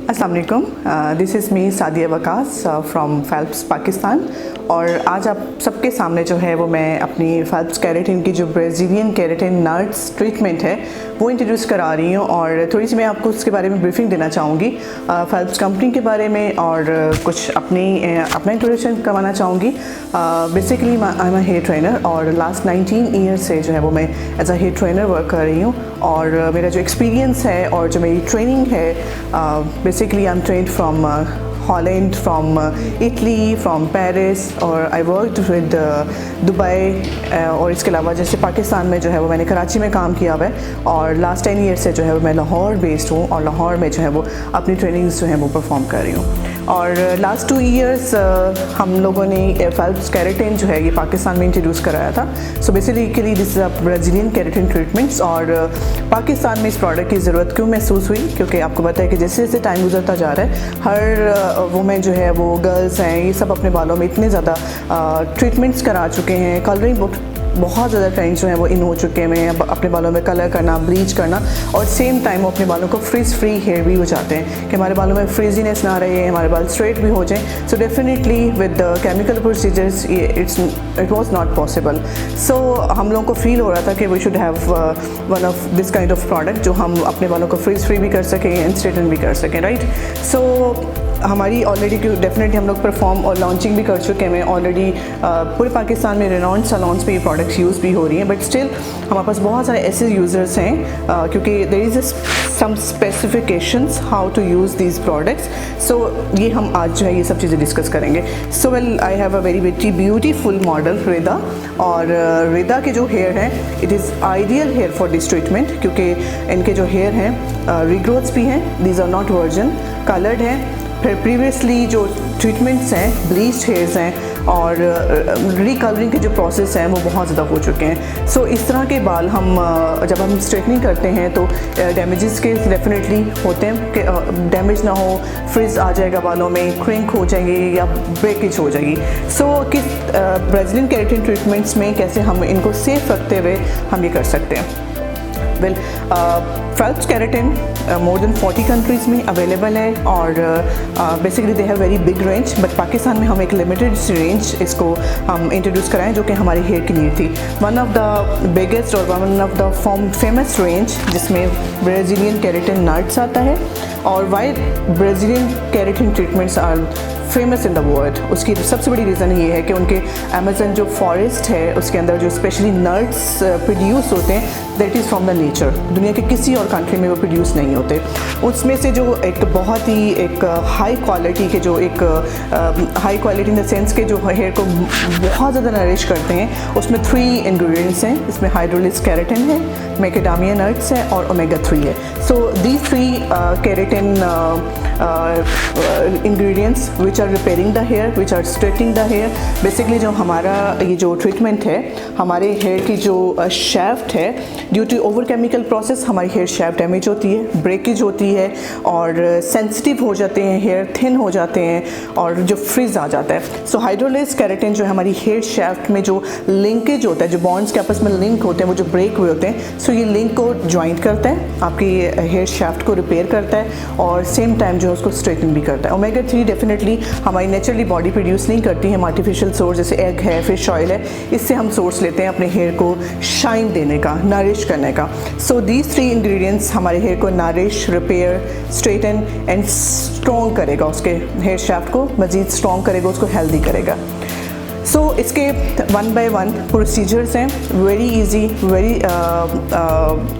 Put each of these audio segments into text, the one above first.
अस्सलाम वालेकुम, this is me Sadia Waqas from Phelps Pakistan. और आज आप सबके सामने जो है वो मैं अपनी फेल्प्स केराटिन की जो ब्राज़ीलियन केराटिन नट्स ट्रीटमेंट है वो इंट्रोड्यूस करा रही हूँ और थोड़ी सी मैं आपको उसके बारे में ब्रीफिंग देना चाहूँगी, फेल्प्स कंपनी के बारे में, और कुछ अपना इंट्रोडक्शन करवाना चाहूँगी। Basically I am a hair trainer और लास्ट 19 ईयर्स से जो है वो मैं as a hair trainer work कर रही हूँ। और मेरा जो एक्सपीरियंस है और जो मेरी ट्रेनिंग है, basically I'm trained from Holland, from Italy, from Paris, और I worked with दुबई, और इसके अलावा जैसे पाकिस्तान में जो है वो मैंने कराची में काम किया हुआ है, और लास्ट 10 ईयर से जो है वो मैं लाहौर बेस्ड हूँ और लाहौर में जो है वो अपनी ट्रेनिंग्स जो है वो परफॉर्म कर रही हूँ। और लास्ट 2 ईयर्स हम लोगों ने फेल्प्स केराटिन जो है ये पाकिस्तान में इंट्रोड्यूस कराया था। So basically this is a Brazilian keratin treatments. और पाकिस्तान में इस प्रोडक्ट की ज़रूरत क्यों महसूस हुई, क्योंकि आपको पता है कि जैसे जैसे टाइम गुजरता जा रहा है हर वुमेन जो है वो गर्ल्स हैं ये सब अपने बालों में इतने ज़्यादा ट्रीटमेंट्स करा चुके हैं, कलरिंग बहुत ज़्यादा ट्रेंड्स जो हैं वो इन हो चुके हैं, अपने बालों में कलर करना, ब्लीच करना, और सेम टाइम वो अपने बालों को फ्रीज फ्री हेयर भी हो जाते हैं कि हमारे बालों में फ्रीजीनेस ना रहे, हमारे बाल स्ट्रेट भी हो जाएं। So definitely with chemical procedures it was not possible. So हम लोगों को फील हो रहा था कि we should have one of this kind of product जो हम अपने बालों को फ्रीज फ्री भी कर सकें एंड स्ट्रेटन भी कर सकें, राइट। सो हमारी ऑलरेडी डेफिनेटली हम लोग परफॉर्म और लॉन्चिंग भी कर चुके हैं ऑलरेडी। पूरे पाकिस्तान में रेनॉन्ड सैलून्स पे ये प्रोडक्ट्स यूज़ भी हो रही हैं, बट स्टिल हमारे पास बहुत सारे ऐसे यूज़र्स हैं क्योंकि there is some specifications how to use these products. So ये हम आज जो है ये सब चीज़ें डिस्कस करेंगे। So well I have a very beautiful model Reda, और रेदा के जो हेयर हैं it is ideal hair for this treatment, क्योंकि इनके जो हेयर हैं रिग्रोथ्स भी हैं, these are not virgin, coloured हैं, फिर प्रीवियसली जो ट्रीटमेंट्स हैं ब्लीच्ड हेयर्स हैं, और रिकलरिंग के जो प्रोसेस हैं वो बहुत ज़्यादा हो चुके हैं। सो इस तरह के बाल हम जब हम स्ट्रेटनिंग करते हैं तो डैमेजेस के डेफिनेटली होते हैं कि डैमेज ना हो, फ्रिज आ जाएगा बालों में, क्रिंक हो जाएंगे या ब्रेकेज हो जाएगी। सो किस ब्राज़ीलियन केराटिन ट्रीटमेंट्स में कैसे हम इनको सेफ रखते हुए हम ये कर सकते हैं। Well Phelps keratin more than 40 countries में अवेलेबल है, और basically they have very big range, but Pakistan में हम एक लिमिटेड रेंज इसको हम इंट्रोड्यूस कराएं जो कि हमारे हेयर की नीड थी। वन ऑफ द बिगेस्ट और one of the famous range जिसमें ब्राज़ीलियन केराटिन नट्स आता है, और why Brazilian keratin treatments are famous in the world. उसकी सबसे बड़ी रीज़न ये है कि उनके अमेज़न जो फॉरेस्ट है उसके अंदर जो स्पेशली नट्स प्रोड्यूस होते हैं that is from the nature, दुनिया के किसी और कंट्री में वो प्रोड्यूस नहीं होते। उसमें से जो एक बहुत ही एक हाई क्वालिटी के जो एक high quality in the sense के जो हेयर को बहुत ज़्यादा नरिश करते हैं, उसमें 3 इंग्रेडिएंट्स हैं। इसमें हाइड्रोलिस केराटिन है, मैकेडामिया नट्स है, और ओमेगा 3 है। सो these 3 keratin ingredients which are repairing the hair, which are straightening the hair। Basically जो हमारा ये जो ट्रीटमेंट है हमारे हेयर की जो शैफ्ट है, due to over chemical process हमारी हेयर शैफ्ट डैमेज होती है, ब्रेकेज होती है, और सेंसिटिव हो जाते हैं, हेयर थिन हो जाते हैं, और जो फ्रिज आ जाता है। सो हाइड्रोलिस केराटिन जो है हमारी हेयर शैफ्ट में जो लिंकेज होता है, जो बॉन्ड्स के आपस में लिंक होते हैं वो जो ब्रेक हुए होते हैं, सो ये लिंक को ज्वाइंट करता है, आपकी हेयर शैफ्ट को रिपेयर करता है, और सेम टाइम जो है उसको स्ट्रेटनिंग भी करता है। ओमेगा 3 डेफिनेटली हमारी नेचुरली बॉडी प्रोड्यूस नहीं करती है, आर्टिफिशियल सोर्स जैसे एग है, फिश ऑयल है, इससे हम सोर्स लेते हैं अपने हेयर को शाइन देने का, नरिश करने का। सो दीज 3 इंग्रेडिएंट्स हमारे हेयर को nourish, repair, straighten and strong करेगा, उसके हेयर शैफ्ट को मज़ीद स्ट्रॉन्ग करेगा, उसको हेल्दी करेगा। सो इसके 1 बाय 1 प्रोसीजर्स हैं, very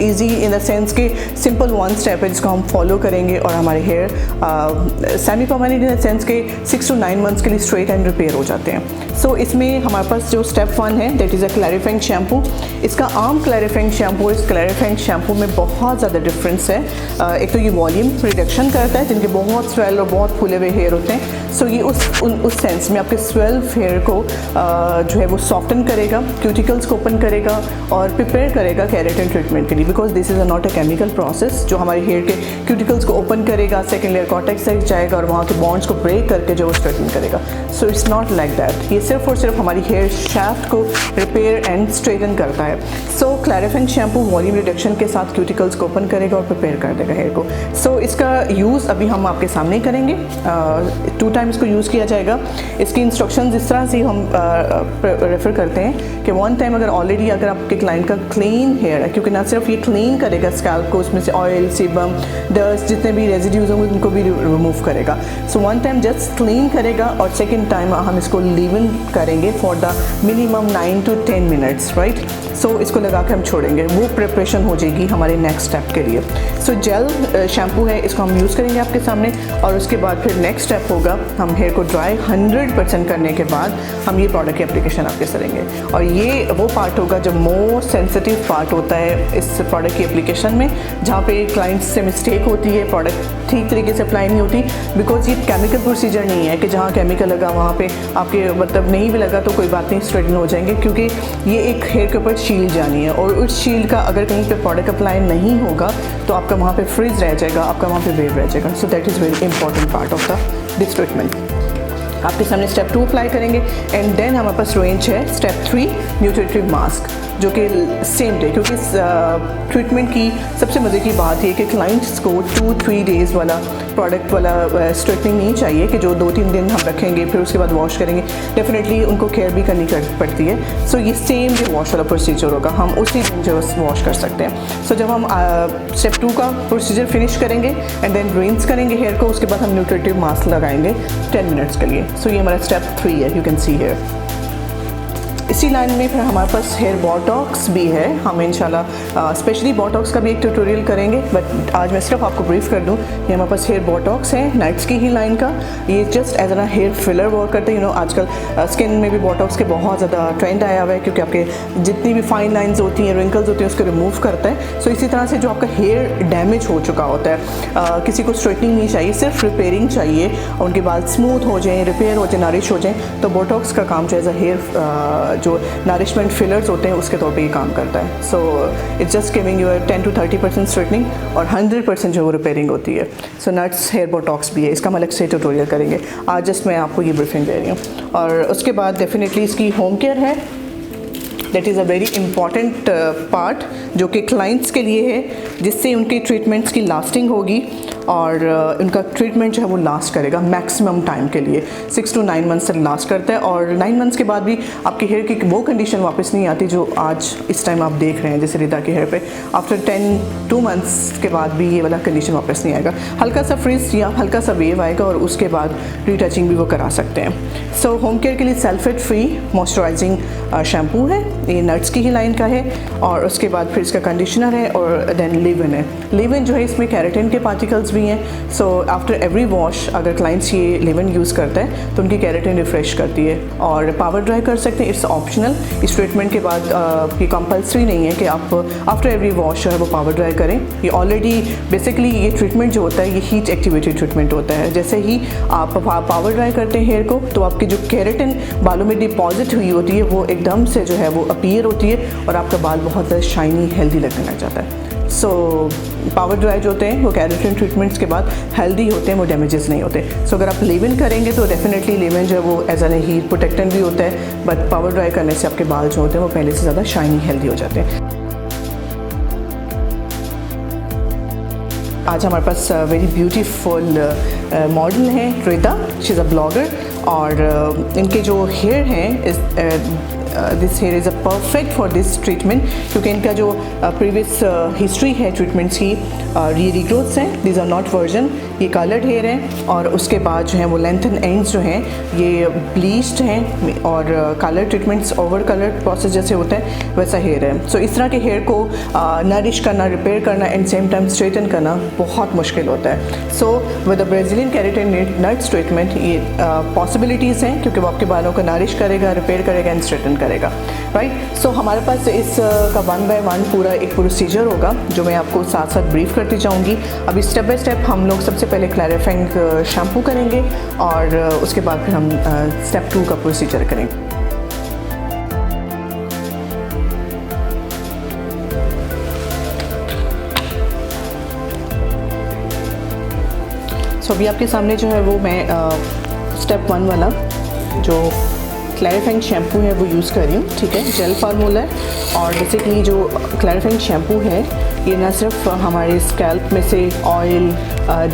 easy in the sense कि सिंपल 1 स्टेप है जिसको हम फॉलो करेंगे और हमारे hair semi permanent in the sense के 6 to 9 मंथ्स के लिए स्ट्रेट एंड रिपेयर हो जाते हैं। सो इसमें हमारे पास जो स्टेप 1 है that is a clarifying shampoo. इसका आम क्लैरिफाइंग शैम्पू इस क्लैरिफाइंग शैम्पू में बहुत ज़्यादा डिफरेंस है। एक तो ये वॉल्यूम रिडक्शन करता है, जिनके बहुत स्वेल और बहुत फूले हुए हेयर होते हैं, सो ये उस सेंस में आपके स्वेल हेयर को जो है वो सॉफ्टन करेगा, क्यूटिकल्स को ओपन करेगा और प्रिपेयर करेगा केराटिन ट्रीटमेंट के लिए, because this is not a chemical process जो हमारे हेयर के क्यूटिकल्स को ओपन करेगा, सेकेंड लेयर कॉर्टेक्स तक जाएगा और वहाँ के बॉन्ड्स को ब्रेक करके जो वो स्ट्रेटन करेगा। So it's not like that, ये सिर्फ और सिर्फ हमारी हेयर शाफ्ट को रिपेयर एंड स्ट्रेटन करता है। सो क्लैरिफाइंग शैम्पू वॉल्यूम रिडक्शन के साथ क्यूटिकल्स को ओपन करेगा और प्रिपेयर कर देगा हेयर को। सो इसका यूज़ अभी हम आपके सामने करेंगे। 2 टाइम इसको यूज़ किया जाएगा। इसकी इंस्ट्रक्शंस इस तरह से हम रेफ़र करते हैं कि 1 टाइम अगर आपके क्लाइंट का क्लीन हेयर है, क्योंकि ना सिर्फ ये क्लीन करेगा स्कैल्प को, उसमें से ऑयल, सीबम, डस्ट, जितने भी रेजिड्यूज होंगे उनको भी रिमूव करेगा। सो 1 टाइम जस्ट क्लीन करेगा और सेकेंड टाइम हम इसको लीव इन करेंगे for the minimum 9 to 10 minutes, right. So इसको लगा के हम छोड़ेंगे, वो प्रिपरेशन हो जाएगी हमारे नेक्स्ट स्टेप के लिए। सो जेल शैम्पू है, इसको हम यूज़ करेंगे आपके सामने और उसके बाद फिर नेक्स्ट स्टेप होगा हम हेयर को ड्राई 100% करने के बाद हम ये प्रोडक्ट की एप्लीकेशन आपके करेंगे। और ये वो पार्ट होगा जो मोस्ट सेंसिटिव पार्ट होता है इस प्रोडक्ट की एप्लीकेशन में, जहाँ पे क्लाइंट्स से मिस्टेक होती है, प्रोडक्ट ठीक तरीके से अप्लाई नहीं होती, बिकॉज ये केमिकल प्रोसीजर नहीं है कि जहाँ केमिकल लगा वहाँ पे आपके मतलब नहीं भी लगा तो कोई बात नहीं, स्ट्रेटन हो जाएंगे, क्योंकि ये एक हेयर के ऊपर शील्ड जानी है और उस शील्ड का अगर कहीं पे प्रोडक्ट अप्लाई नहीं होगा तो आपका वहाँ पे फ्रीज रह जाएगा, आपका वहाँ पे वेव रह जाएगा। So that is very important part of the this treatment. आपके सामने स्टेप 2 अप्लाई करेंगे एंड देन हमारे पास रेंज है स्टेप 3 न्यूट्रिटिव मास्क, जो कि सेम डे, क्योंकि इस ट्रीटमेंट की सबसे मज़े की बात ये कि क्लाइंट्स को 2-3 डेज़ वाला प्रोडक्ट वाला स्ट्रेटनिंग नहीं चाहिए कि जो 2-3 दिन हम रखेंगे फिर उसके बाद वॉश करेंगे। डेफिनेटली उनको केयर भी करनी पड़ती है। सो ये सेम डे वॉश वाला प्रोसीजर होगा, हम उसी दिन जो वॉश कर सकते हैं। सो जब हम स्टेप 2 का प्रोसीजर फिनिश करेंगे एंड देन रिंस करेंगे हेयर को, उसके बाद हम न्यूट्रिटिव मास्क लगाएंगे 10 मिनट्स के लिए। सो ये हमारा स्टेप 3 है, यू कैन सी हेयर। इसी लाइन में फिर हमारे पास हेयर बोटॉक्स भी है। हम इंशाल्लाह स्पेशली बोटॉक्स का भी एक ट्यूटोरियल करेंगे, बट आज मैं सिर्फ आपको ब्रीफ कर दूं। ये हमारे पास हेयर बोटॉक्स है नाइट्स की ही लाइन का। ये just as an hair filler work करते हैं। आजकल स्किन में भी बोटॉक्स के बहुत ज़्यादा ट्रेंड आया हुआ है, क्योंकि आपके जितनी भी फाइन लाइन्स होती हैं, रिंकल्स होती हैं, उसको रिमूव करता है। सो इसी तरह से जो आपका हेयर डैमेज हो चुका होता है, किसी को स्ट्रेटनिंग नहीं चाहिए, सिर्फ रिपेयरिंग चाहिए और उनके बाल स्मूथ हो जाएँ, रिपेयर हो जाए, नारिश हो जाएँ, तो बोटॉक्स का काम जो एज अ हेयर जो नरिशमेंट फिलर्स होते हैं उसके तौर पे ये काम करता है। So it's just giving you 10 to 30% straightening और 100% जो वो रिपेयरिंग होती है। सो नट्स हेयर बोटॉक्स भी है, इसका हम अलग से ट्यूटोरियल करेंगे। आज जस्ट मैं आपको ये ब्रीफिंग दे रही हूँ। और उसके बाद डेफिनेटली इसकी होम केयर है, that is a very important part जो कि क्लाइंट्स के लिए है, जिससे उनकी ट्रीटमेंट्स की लास्टिंग होगी और उनका ट्रीटमेंट जो है वो लास्ट करेगा मैक्सिमम टाइम के लिए। 6 to 9 मंथ्स तक लास्ट करता है और 9 मंथ्स के बाद भी आपके हेयर की वो कंडीशन वापस नहीं आती जो आज इस टाइम आप देख रहे हैं। जैसे रिदा के हेयर पे आफ्टर 2 मंथ्स के बाद भी ये वाला कंडीशन वापस नहीं आएगा। हल्का सा फ्रिज या हल्का सा वेव आएगा और उसके बाद रीटचिंग भी वो करा सकते हैं। सो होम केयर के लिए सल्फेट फ्री मॉइस्चराइजिंग शैम्पू है, ये नट्स की ही लाइन का है। और उसके बाद फिर इसका कंडीशनर है और देन लिव-इन है। लिव-इन जो है इसमें केराटिन के पार्टिकल्स भी हैं। सो आफ्टर एवरी वॉश अगर क्लाइंट्स ये लिव-इन यूज़ करता है तो उनकी केराटिन रिफ्रेश करती है। और पावर ड्राई कर सकते हैं, इट्स ऑप्शनल। इस ट्रीटमेंट के बाद ये कंपल्सरी नहीं है कि आप आफ्टर एवरी वॉश जो है वो पावर ड्राई करें। ये ऑलरेडी बेसिकली ये ट्रीटमेंट जो होता है ये हीट एक्टिवेटेड ट्रीटमेंट होता है। जैसे ही आप पावर ड्राई करते हैं हेयर को तो आपकी जो केराटिन बालों में डिपॉजिट हुई होती है वो एकदम से जो है वो अपीयर होती है और आपका बाल बहुत ज़्यादा शाइनी हेल्दी लगने लग जाता है। सो पावर ड्राई जो होते हैं वो केराटिन ट्रीटमेंट्स के बाद हेल्दी होते हैं, वो डैमेजेस नहीं होते। सो अगर आप लिव-इन करेंगे तो डेफिनेटली लिव-इन जो है वो एज एन हीट प्रोटेक्टेंट भी होता है, बट पावर ड्राई करने से आपके बाल जो होते हैं वो पहले से ज़्यादा शाइनी हेल्दी हो जाते हैं। आज हमारे पास वेरी ब्यूटीफुल मॉडल है रिदा, शी इज़ अ ब्लॉगर। और इनके जो हेयर हैं this here is a perfect for this treatment, क्योंकि इनका जो प्रीवियस हिस्ट्री है ट्रीटमेंट्स की ये रीग्रोथ्स हैं, दीज आर नॉट वर्जन। ये कलर्ड हेयर हैं और उसके बाद जो है वो लेंथ एंड एंड्स जो हैं ये ब्लीच्ड हैं और colour treatments over colour process जैसे होता है वैसा हेयर है। सो इस तरह के हेयर को नरिश करना, रिपेयर करना एंड सेम टाइम स्ट्रेटन करना बहुत मुश्किल होता है। So with the Brazilian keratin nuts treatment ये पॉसिबिलिटीज़ हैं, क्योंकि वो आपके बालों को नरिश करेगा, रिपेयर करेगा एंड स्ट्रेटन करेगा, राइट। सो हमारे पास इस का 1 by 1 पूरा एक प्रोसीजर होगा जो मैं आपको साथ साथ ब्रीफ करती जाऊंगी। अभी स्टेप बाय स्टेप हम लोग सबसे पहले क्लैरिफाइंग शैम्पू करेंगे और उसके बाद फिर हम स्टेप 2 का प्रोसीजर करेंगे। सो अभी आपके सामने जो है वो मैं स्टेप 1 वाला जो क्लैरिफाइंग शैम्पू है वो यूज़ कर रही हूँ, ठीक है। जेल फार्मूला है और बेसिकली जो क्लैरिफाइंग शैम्पू है ये ना सिर्फ हमारे स्कैल्प में से ऑयल,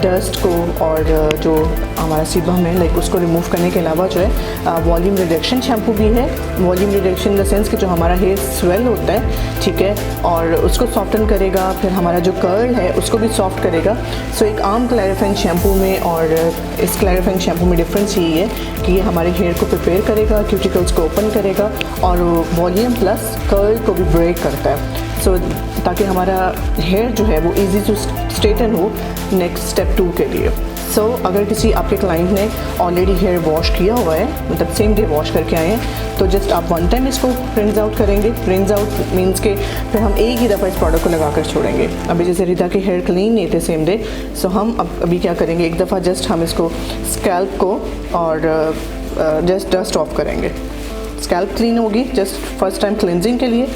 डस्ट को और जो हमारा सीबम है लाइक उसको रिमूव करने के अलावा जो है वॉल्यूम रिडक्शन शैम्पू भी है। Volume reduction in the sense कि जो हमारा हेयर स्वेल होता है, ठीक है, और उसको सॉफ्टन करेगा, फिर हमारा जो कर्ल है उसको भी सॉफ्ट करेगा। सो एक आम क्लैरिफाइंग शैम्पू में और इस क्लैरिफाइंग शैम्पू में डिफरेंस यही है कि ये हमारे हेयर को प्रिपेयर करेगा, क्यूटिकल्स को ओपन करेगा और वॉल्यूम प्लस कर्ल को भी ब्रेक करता है। सो ताकि हमारा हेयर जो है वो इजी टू स्ट्रेटन हो नेक्स्ट स्टेप 2 के लिए। सो अगर किसी आपके क्लाइंट ने ऑलरेडी हेयर वॉश किया हुआ है, मतलब सेम डे वॉश करके आए हैं, तो जस्ट आप 1 टाइम इसको रिंस आउट करेंगे। रिंस आउट मीन्स के फिर हम एक ही दफ़ा इस प्रोडक्ट को लगा कर छोड़ेंगे। अभी जैसे रिदा के हेयर क्लीन नहीं थे सेम डे, सो हम अभी क्या करेंगे, एक दफ़ा जस्ट हम इसको स्कैल्प को और जस्ट डस्ट ऑफ करेंगे। स्कैल्प क्लीन होगी जस्ट फर्स्ट टाइम क्लिनजिंग के लिए।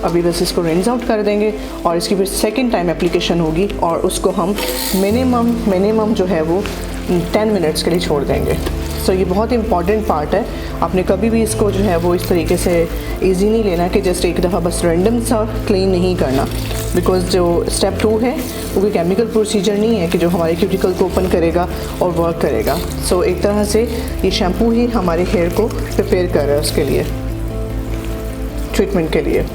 अभी बस इसको रिंस आउट कर देंगे और इसकी फिर सेकंड टाइम एप्लीकेशन होगी और उसको हम मिनिमम जो है वो 10 मिनट्स के लिए छोड़ देंगे। सो ये बहुत इंपॉर्टेंट पार्ट है। आपने कभी भी इसको जो है वो इस तरीके से इजी नहीं लेना कि जस्ट एक दफ़ा बस रैंडम सा क्लीन नहीं करना, बिकॉज जो स्टेप 2 है वो कोई केमिकल प्रोसीजर नहीं है कि जो हमारे क्यूटिकल को ओपन करेगा और वर्क करेगा। सो एक तरह से ये शैम्पू ही हमारे हेयर को प्रिपेयर कर रहा है उसके लिए, ट्रीटमेंट के लिए।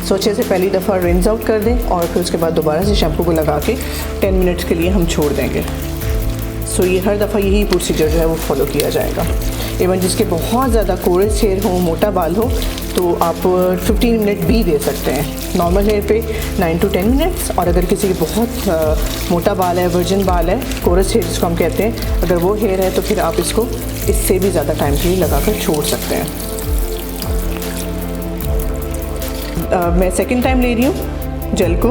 सो अच्छे से पहली दफ़ा रिंस आउट कर दें और फिर उसके बाद दोबारा से शैम्पू को लगा के 10 मिनट्स के लिए हम छोड़ देंगे। सो ये हर दफ़ा यही प्रोसीजर जो है वो फॉलो किया जाएगा। इवन जिसके बहुत ज़्यादा कोरस हेयर हो, मोटा बाल हो, तो आप 15 मिनट भी दे सकते हैं। नॉर्मल हेयर पे 9 to 10 मिनट्स, और अगर किसी के बहुत मोटा बाल है, वर्जिन बाल है, कोरस हेयर जिसको हम कहते हैं, अगर वो हेयर है तो फिर आप इसको इससे भी ज़्यादा टाइम के लिए लगा कर छोड़ सकते हैं। मैं सेकंड टाइम ले रही हूँ जेल को।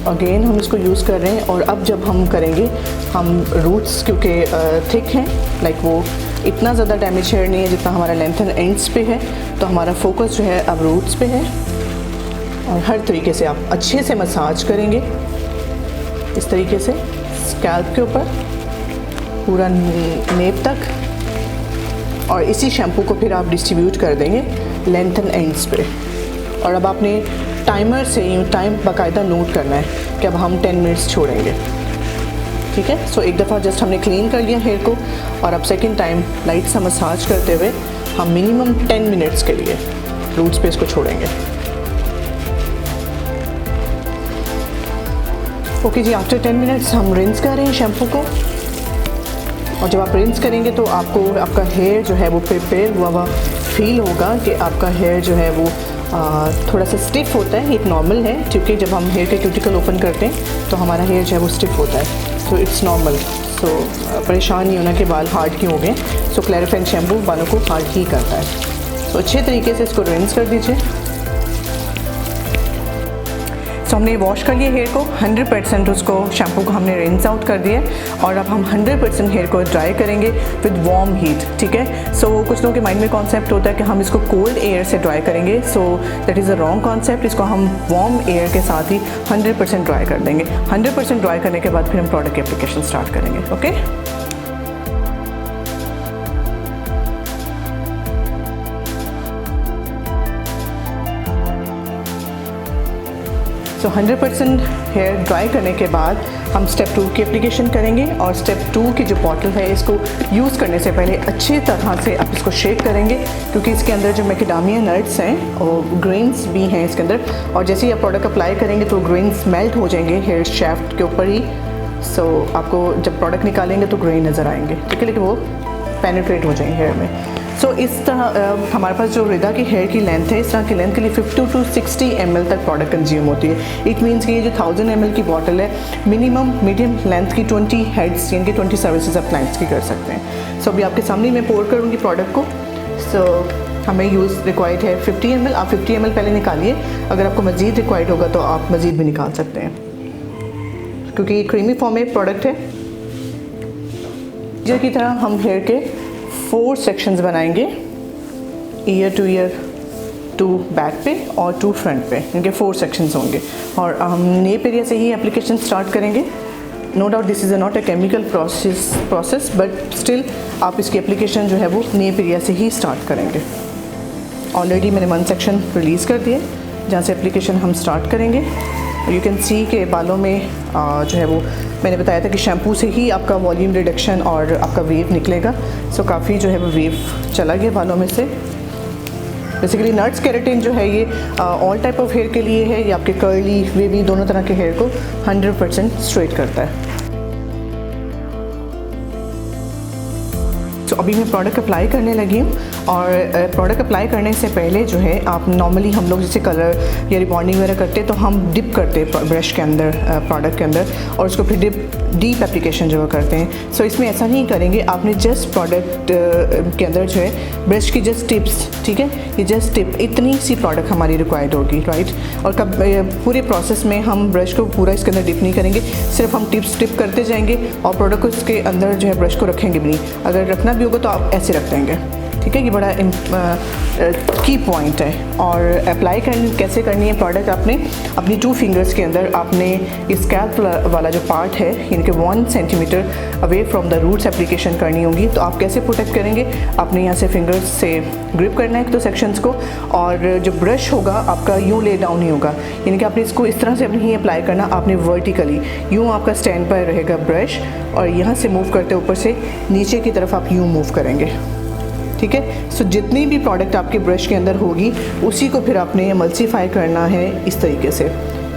अगेन हम इसको यूज़ कर रहे हैं और अब जब हम करेंगे, हम रूट्स क्योंकि थिक हैं, लाइक वो इतना ज़्यादा डैमेज हेयर नहीं है जितना हमारा लेंथ एंड एंड्स पे है, तो हमारा फोकस जो है अब रूट्स पे है। और हर तरीके से आप अच्छे से मसाज करेंगे इस तरीके से स्कैल्प के ऊपर पूरा नेप तक, और इसी शैम्पू को फिर आप डिस्ट्रीब्यूट कर देंगे लेंथ एंड एंड्स पे। और अब आपने टाइमर से यूँ टाइम बाकायदा नोट करना है कि अब हम 10 मिनट्स छोड़ेंगे, ठीक है। सो एक दफ़ा जस्ट हमने क्लीन कर लिया हेयर को और अब सेकंड टाइम लाइट सा मसाज करते हुए हम मिनिमम 10 मिनट्स के लिए रूट्स पे इसको छोड़ेंगे। ओके जी, आफ्टर 10 मिनट्स हम रिंस कर रहे हैं शैम्पू को, और जब आप रिंस करेंगे तो आपको आपका हेयर जो है वो प्रिपेयर हुआ फील होगा कि आपका हेयर जो है वो थोड़ा सा स्टिफ होता है। एक नॉर्मल है, क्योंकि जब हम हेयर के क्यूटिकल ओपन करते हैं तो हमारा हेयर जो है वो स्टिफ होता है, सो इट्स नॉर्मल। सो परेशान नहीं होना कि बाल हार्ड क्यों हो गए। सो क्लैरिफाइंग शैम्पू बालों को हार्ड ही करता है। सो अच्छे तरीके से इसको रिंस कर दीजिए। सो हमने वॉश कर लिया हेयर को, 100% उसको शैम्पू को हमने रिंस आउट कर दिया और अब हम 100% हेयर को ड्राई करेंगे विद वार्म हीट, ठीक है। सो कुछ लोगों के माइंड में कॉन्सेप्ट होता है कि हम इसको कोल्ड एयर से ड्राई करेंगे, so that is a wrong concept. इसको हम वार्म एयर के साथ ही 100% ड्राई कर देंगे। 100% ड्राई करने के बाद फिर हम प्रोडक्ट की एप्लीकेशन स्टार्ट करेंगे, ओके। सो 100% हेयर ड्राई करने के बाद हम स्टेप 2 की एप्लीकेशन करेंगे, और स्टेप 2 की जो बॉटल है इसको यूज़ करने से पहले अच्छी तरह से आप इसको शेक करेंगे, क्योंकि इसके अंदर जो मैकेडामिया नट्स हैं और ग्रेन्स भी हैं इसके अंदर, और जैसे ही आप प्रोडक्ट अप्लाई करेंगे तो ग्रेन्स मेल्ट हो जाएंगे हेयर शाफ्ट के ऊपर ही। सो आपको जब प्रोडक्ट निकालेंगे तो ग्रेन नज़र आएंगे, ठीक है, लेकिन वो पेनिट्रेट हो जाएंगे हेयर में। सो इस तरह हमारे पास जो रिदा की हेयर की लेंथ है, इस तरह की लेंथ के लिए 50 to 60 ml तक प्रोडक्ट कंज्यूम होती है। इट मीन्स कि ये जो 1000 ml की बॉटल है, मिनिमम मीडियम लेंथ की 20 हेड्स यानी कि 20 सर्विसेज आप क्लाइंट्स की कर सकते हैं। सो अभी आपके सामने मैं पोर करूँगी प्रोडक्ट को। सो हमें यूज़ रिक्वायर्ड है 50 ml। आप 50 ml पहले निकालिए, अगर आपको मज़ीद रिक्वायर्ड होगा तो आप मज़ीद भी निकाल सकते हैं, क्योंकि ये क्रीमी फॉर्म में प्रोडक्ट है। जो की तरह हम हेयर के 4 सेक्शंस बनाएंगे, ईयर टू ईयर, 2 बैक पे और 2 फ्रंट पे, इनके 4 सेक्शंस होंगे। और हम नेप एरिया से ही एप्लीकेशन स्टार्ट करेंगे। No doubt this is not a chemical process but still आप इसकी एप्लीकेशन जो है वो नेप एरिया से ही स्टार्ट करेंगे। ऑलरेडी मैंने 1 सेक्शन रिलीज़ कर दिए जहाँ से एप्लीकेशन हम स्टार्ट करेंगे। यू कैन सी के बालों में जो है वो मैंने बताया था कि शैम्पू से ही आपका वॉल्यूम रिडक्शन और आपका वेव निकलेगा। सो काफ़ी जो है वो वेव चला गया बालों में से। बेसिकली नट्स केराटिन जो है ये ऑल टाइप ऑफ हेयर के लिए है। ये आपके कर्ली वेवी दोनों तरह के हेयर को 100% स्ट्रेट करता है। तो अभी मैं प्रोडक्ट अप्लाई करने लगी हूँ और प्रोडक्ट अप्लाई करने से पहले जो है आप नॉर्मली हम लोग जैसे कलर या रिबॉन्डिंग वगैरह करते हैं तो हम डिप करते हैं ब्रश के अंदर, प्रोडक्ट के अंदर, और उसको फिर डीप एप्लीकेशन जो करते हैं। सो इसमें ऐसा नहीं करेंगे। आपने जस्ट प्रोडक्ट के अंदर जो है ब्रश की जस्ट टिप्स, ठीक है, ये जस्ट टिप इतनी सी प्रोडक्ट हमारी रिक्वायर्ड होगी, राइट। और कब पूरे प्रोसेस में हम ब्रश को पूरा इसके अंदर डिप नहीं करेंगे, सिर्फ हम टिप करते जाएंगे और प्रोडक्ट को इसके अंदर जो है ब्रश को रखेंगे भी नहीं। अगर रखना भी होगा तो आप ऐसे रख देंगे, ठीक है। ये बड़ा की पॉइंट है। और अप्लाई कैसे करनी है प्रोडक्ट, आपने अपनी 2 फिंगर्स के अंदर आपने इस स्कैल्प वाला जो पार्ट है इनके 1 centimeter away from the roots application करनी होगी। तो आप कैसे प्रोटेक्ट करेंगे, आपने यहाँ से फिंगर्स से ग्रिप करना है तो सेक्शंस को, और जो ब्रश होगा आपका यूँ ले डाउन नहीं होगा, यानी कि आपने इसको इस तरह से नहीं अप्लाई करना, आपने वर्टिकली यूँ आपका स्टैंड पर रहेगा ब्रश, और यहाँ से मूव करते ऊपर से नीचे की तरफ आप यूँ मूव करेंगे, ठीक है। सो जितनी भी प्रोडक्ट आपके ब्रश के अंदर होगी उसी को फिर आपने एमल्सीफाई करना है इस तरीके से,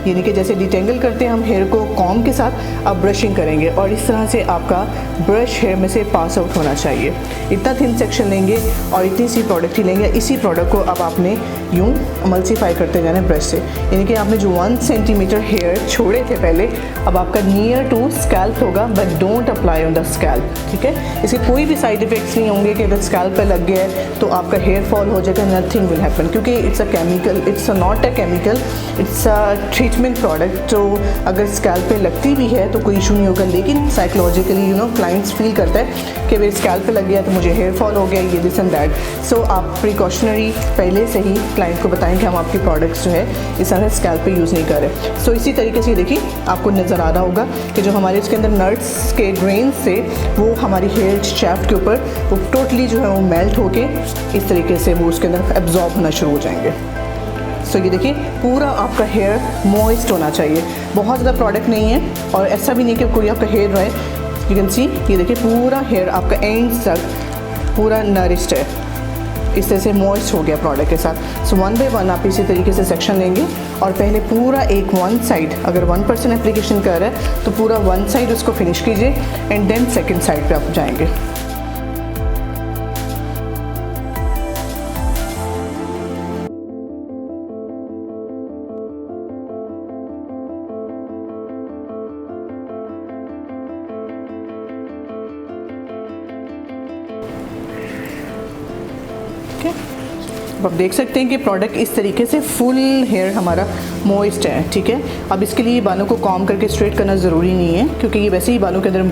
यानी कि जैसे डिटेंगल करते हैं हम हेयर को कॉम्ब के साथ, आप ब्रशिंग करेंगे और इस तरह से आपका ब्रश हेयर में से पास आउट होना चाहिए। इतना थिन सेक्शन लेंगे और इतनी सी प्रोडक्ट ही लेंगे। इसी प्रोडक्ट को अब आपने यूँ एमल्सीफाई करते जाना है ब्रश से, यानी कि आपने जो 1 सेंटीमीटर हेयर छोड़े थे पहले, अब आपका नियर टू स्कैल्प होगा, but don't apply on the scalp, ठीक है। इसके कोई भी साइड इफेक्ट्स नहीं होंगे कि अगर स्कैल्प पे लग गया है तो आपका हेयर फॉल हो जाएगा, नथिंग विल हैपन, क्योंकि it's a chemical, it's not a chemical, it's a treatment product. तो अगर स्कैल्प पे लगती भी है तो कोई इशू नहीं होगा, लेकिन साइकोलॉजिकली क्लाइंट्स फील करता है कि मेरे स्कैल्प पे लग गया तो मुझे हेयर फॉल हो गया, ये दिस एंड दैट। सो आप प्रिकॉशनरी पहले से ही क्लाइंट को बताएं कि हम आपकी प्रोडक्ट्स जो है इस तरह स्कैल्प पे यूज़ नहीं कर रहे। सो इसी तरीके से देखिए आपको नज़र आ रहा होगा कि जो हमारे इसके अंदर नट्स के ग्रेन से वो हमारी हेयर शैफ्ट के ऊपर वो टोटली जो है वो मेल्ट होके इस तरीके से वो उसके अंदर एब्जॉर्ब होना शुरू हो जाएंगे। सो ये देखिए पूरा आपका हेयर मॉइस्ट होना चाहिए, बहुत ज़्यादा प्रोडक्ट नहीं है और ऐसा भी नहीं कि कोई आपका हेयर रहे। यू कैन सी, ये देखिए पूरा हेयर आपका एंड तक पूरा नरिश्ड है, इस तरह से मॉइस्ट हो गया प्रोडक्ट के साथ। सो 1 बाय 1 आप इसी तरीके से सेक्शन लेंगे और पहले पूरा एक 1 साइड, अगर 1% एप्लीकेशन कर रहा है तो पूरा 1 साइड उसको फिनिश कीजिए एंड देन सेकेंड साइड पे आप जाएंगे। अब आप देख सकते हैं कि प्रोडक्ट इस तरीके से फुल हेयर हमारा मॉइस्ट है, ठीक है। अब इसके लिए बालों को कॉम्ब करके स्ट्रेट करना ज़रूरी नहीं है, क्योंकि ये वैसे ही बालों के अंदर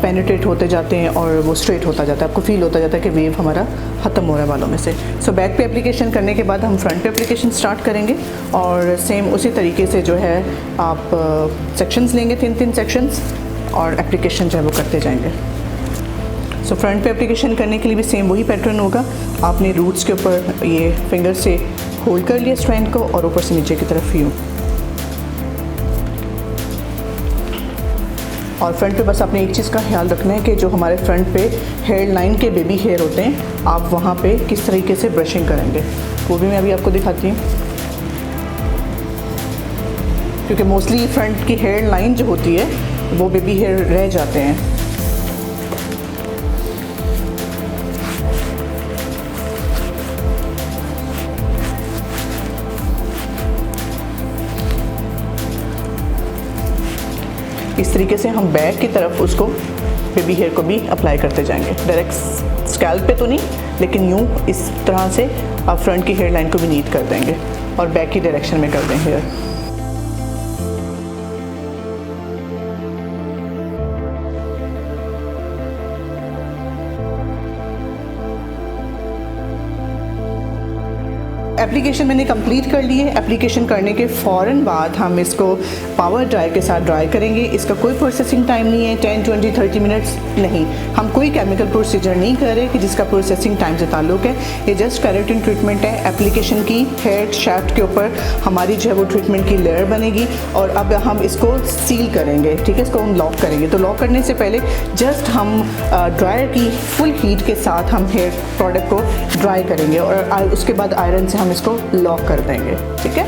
पेनिट्रेट होते जाते हैं और वो स्ट्रेट होता जाता है, आपको फील होता जाता है कि वेव हमारा ख़त्म हो रहा है बालों में से। सो बैक पे एप्लीकेशन करने के बाद हम फ्रंट पे एप्लीकेशन स्टार्ट करेंगे और सेम उसी तरीके से जो है आप सेक्शंस लेंगे, 3 सेक्शंस, और एप्लीकेशन जो है वो करते जाएंगे। सो फ्रंट पे एप्लीकेशन करने के लिए भी सेम वही पैटर्न होगा। आपने रूट्स के ऊपर ये फिंगर से होल्ड कर लिया स्ट्रैंड को और ऊपर से नीचे की तरफ यूँ, और फ्रंट पे बस आपने एक चीज़ का ख्याल रखना है कि जो हमारे फ्रंट पे हेयर लाइन के बेबी हेयर होते हैं, आप वहाँ पे किस तरीके से ब्रशिंग करेंगे वो भी मैं अभी आपको दिखाती हूँ, क्योंकि मोस्टली फ्रंट की हेयर लाइन जो होती है वो बेबी हेयर रह जाते हैं। इस तरीके से हम बैक की तरफ उसको बेबी हेयर को भी अप्लाई करते जाएंगे, डायरेक्ट स्कैल्प पे तो नहीं, लेकिन यूँ इस तरह से आप फ्रंट की हेयर लाइन को भी नीट कर देंगे और बैक की डायरेक्शन में कर दें हेयर। एप्लीकेशन मैंने कंप्लीट कर ली है। एप्लीकेशन करने के फ़ौरन बाद हम इसको पावर ड्राई के साथ ड्राई करेंगे। इसका कोई प्रोसेसिंग टाइम नहीं है, 10, 20, 30 मिनट्स नहीं। हम कोई केमिकल प्रोसीजर नहीं कर रहे कि जिसका प्रोसेसिंग टाइम से ताल्लुक़ है। ये जस्ट केराटिन ट्रीटमेंट है। एप्लीकेशन की हेड शाफ्ट के ऊपर हमारी जो है वो ट्रीटमेंट की लेयर बनेगी और अब हम इसको सील करेंगे, ठीक है, इसको हम लॉक करेंगे। तो लॉक करने से पहले जस्ट हम ड्रायर की फुल हीट के साथ हम हेयर प्रोडक्ट को ड्राई करेंगे और उसके बाद आयरन से हम इसको लॉक कर देंगे, ठीक है।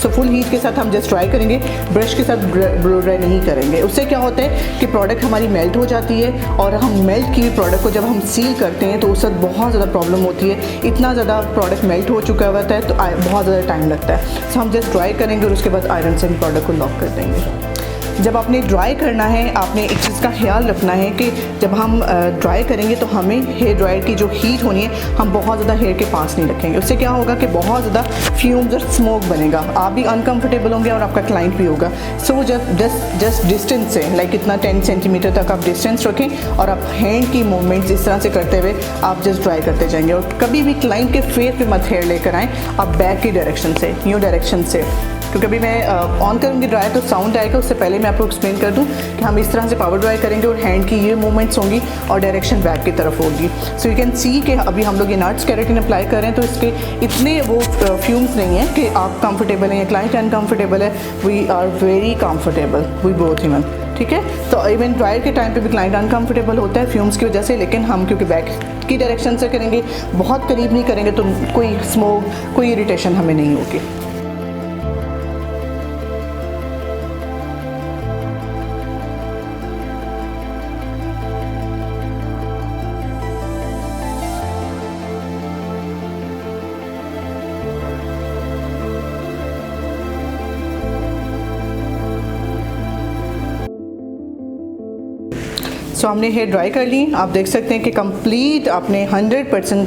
सो फुल हीट के साथ हम जस्ट ड्राई करेंगे, ब्रश के साथ ब्लो ड्राई नहीं करेंगे। उससे क्या होता है कि प्रोडक्ट हमारी मेल्ट हो जाती है और हम मेल्ट की हुई प्रोडक्ट को जब हम सील करते हैं तो उस वक्त बहुत ज़्यादा प्रॉब्लम होती है। इतना ज़्यादा प्रोडक्ट मेल्ट हो चुका होता है तो बहुत ज़्यादा टाइम लगता है। सो हम जस्ट ड्राई करेंगे और उसके बाद आयरन से हम प्रोडक्ट को लॉक कर देंगे। जब आपने ड्राई करना है, आपने एक चीज़ का ख्याल रखना है कि जब हम ड्राई करेंगे तो हमें हेयर ड्रायर की जो हीट होनी है हम बहुत ज़्यादा हेयर के पास नहीं रखेंगे। उससे क्या होगा कि बहुत ज़्यादा फ्यूम्स और स्मोक बनेगा, आप भी अनकंफर्टेबल होंगे और आपका क्लाइंट भी होगा। सो जस्ट डिस्टेंस से लाइक इतना 10 सेंटीमीटर तक आप डिस्टेंस रखें और आप हैंड की मूवमेंट्स इस तरह से करते हुए आप जस्ट ड्राई करते जाएंगे। और कभी भी क्लाइंट के फेस पे मत हेयर लेकर आएँ, आप बैक की डायरेक्शन से, न्यू डायरेक्शन से, क्योंकि अभी मैं ऑन करूँगी ड्राई तो साउंड आएगा। उससे पहले मैं आपको एक्सप्लेन कर दूँ कि हम इस तरह से पावर ड्राई करेंगे और हैंड की ये मूवमेंट्स होंगी और डायरेक्शन बैक की तरफ होगी। सो यू कैन सी कि अभी हम लोग ये नट्स केराटिन अप्लाई कर रहे हैं तो इसके इतने वो फ्यूम्स नहीं हैं कि आप कंफर्टेबल हैं या क्लाइंट अनकंफर्टेबल है। We are very comfortable, we both even, ठीक है। तो इवन ड्रायर के टाइम पे भी क्लाइंट अनकंफर्टेबल होता है फ्यूम्स की वजह से, लेकिन हम क्योंकि बैक की डायरेक्शन से करेंगे, बहुत करीब नहीं करेंगे तो कोई स्मोक, कोई इरिटेशन हमें नहीं होगी। सो हमने हेयर ड्राई कर ली। आप देख सकते हैं कि कंप्लीट आपने 100%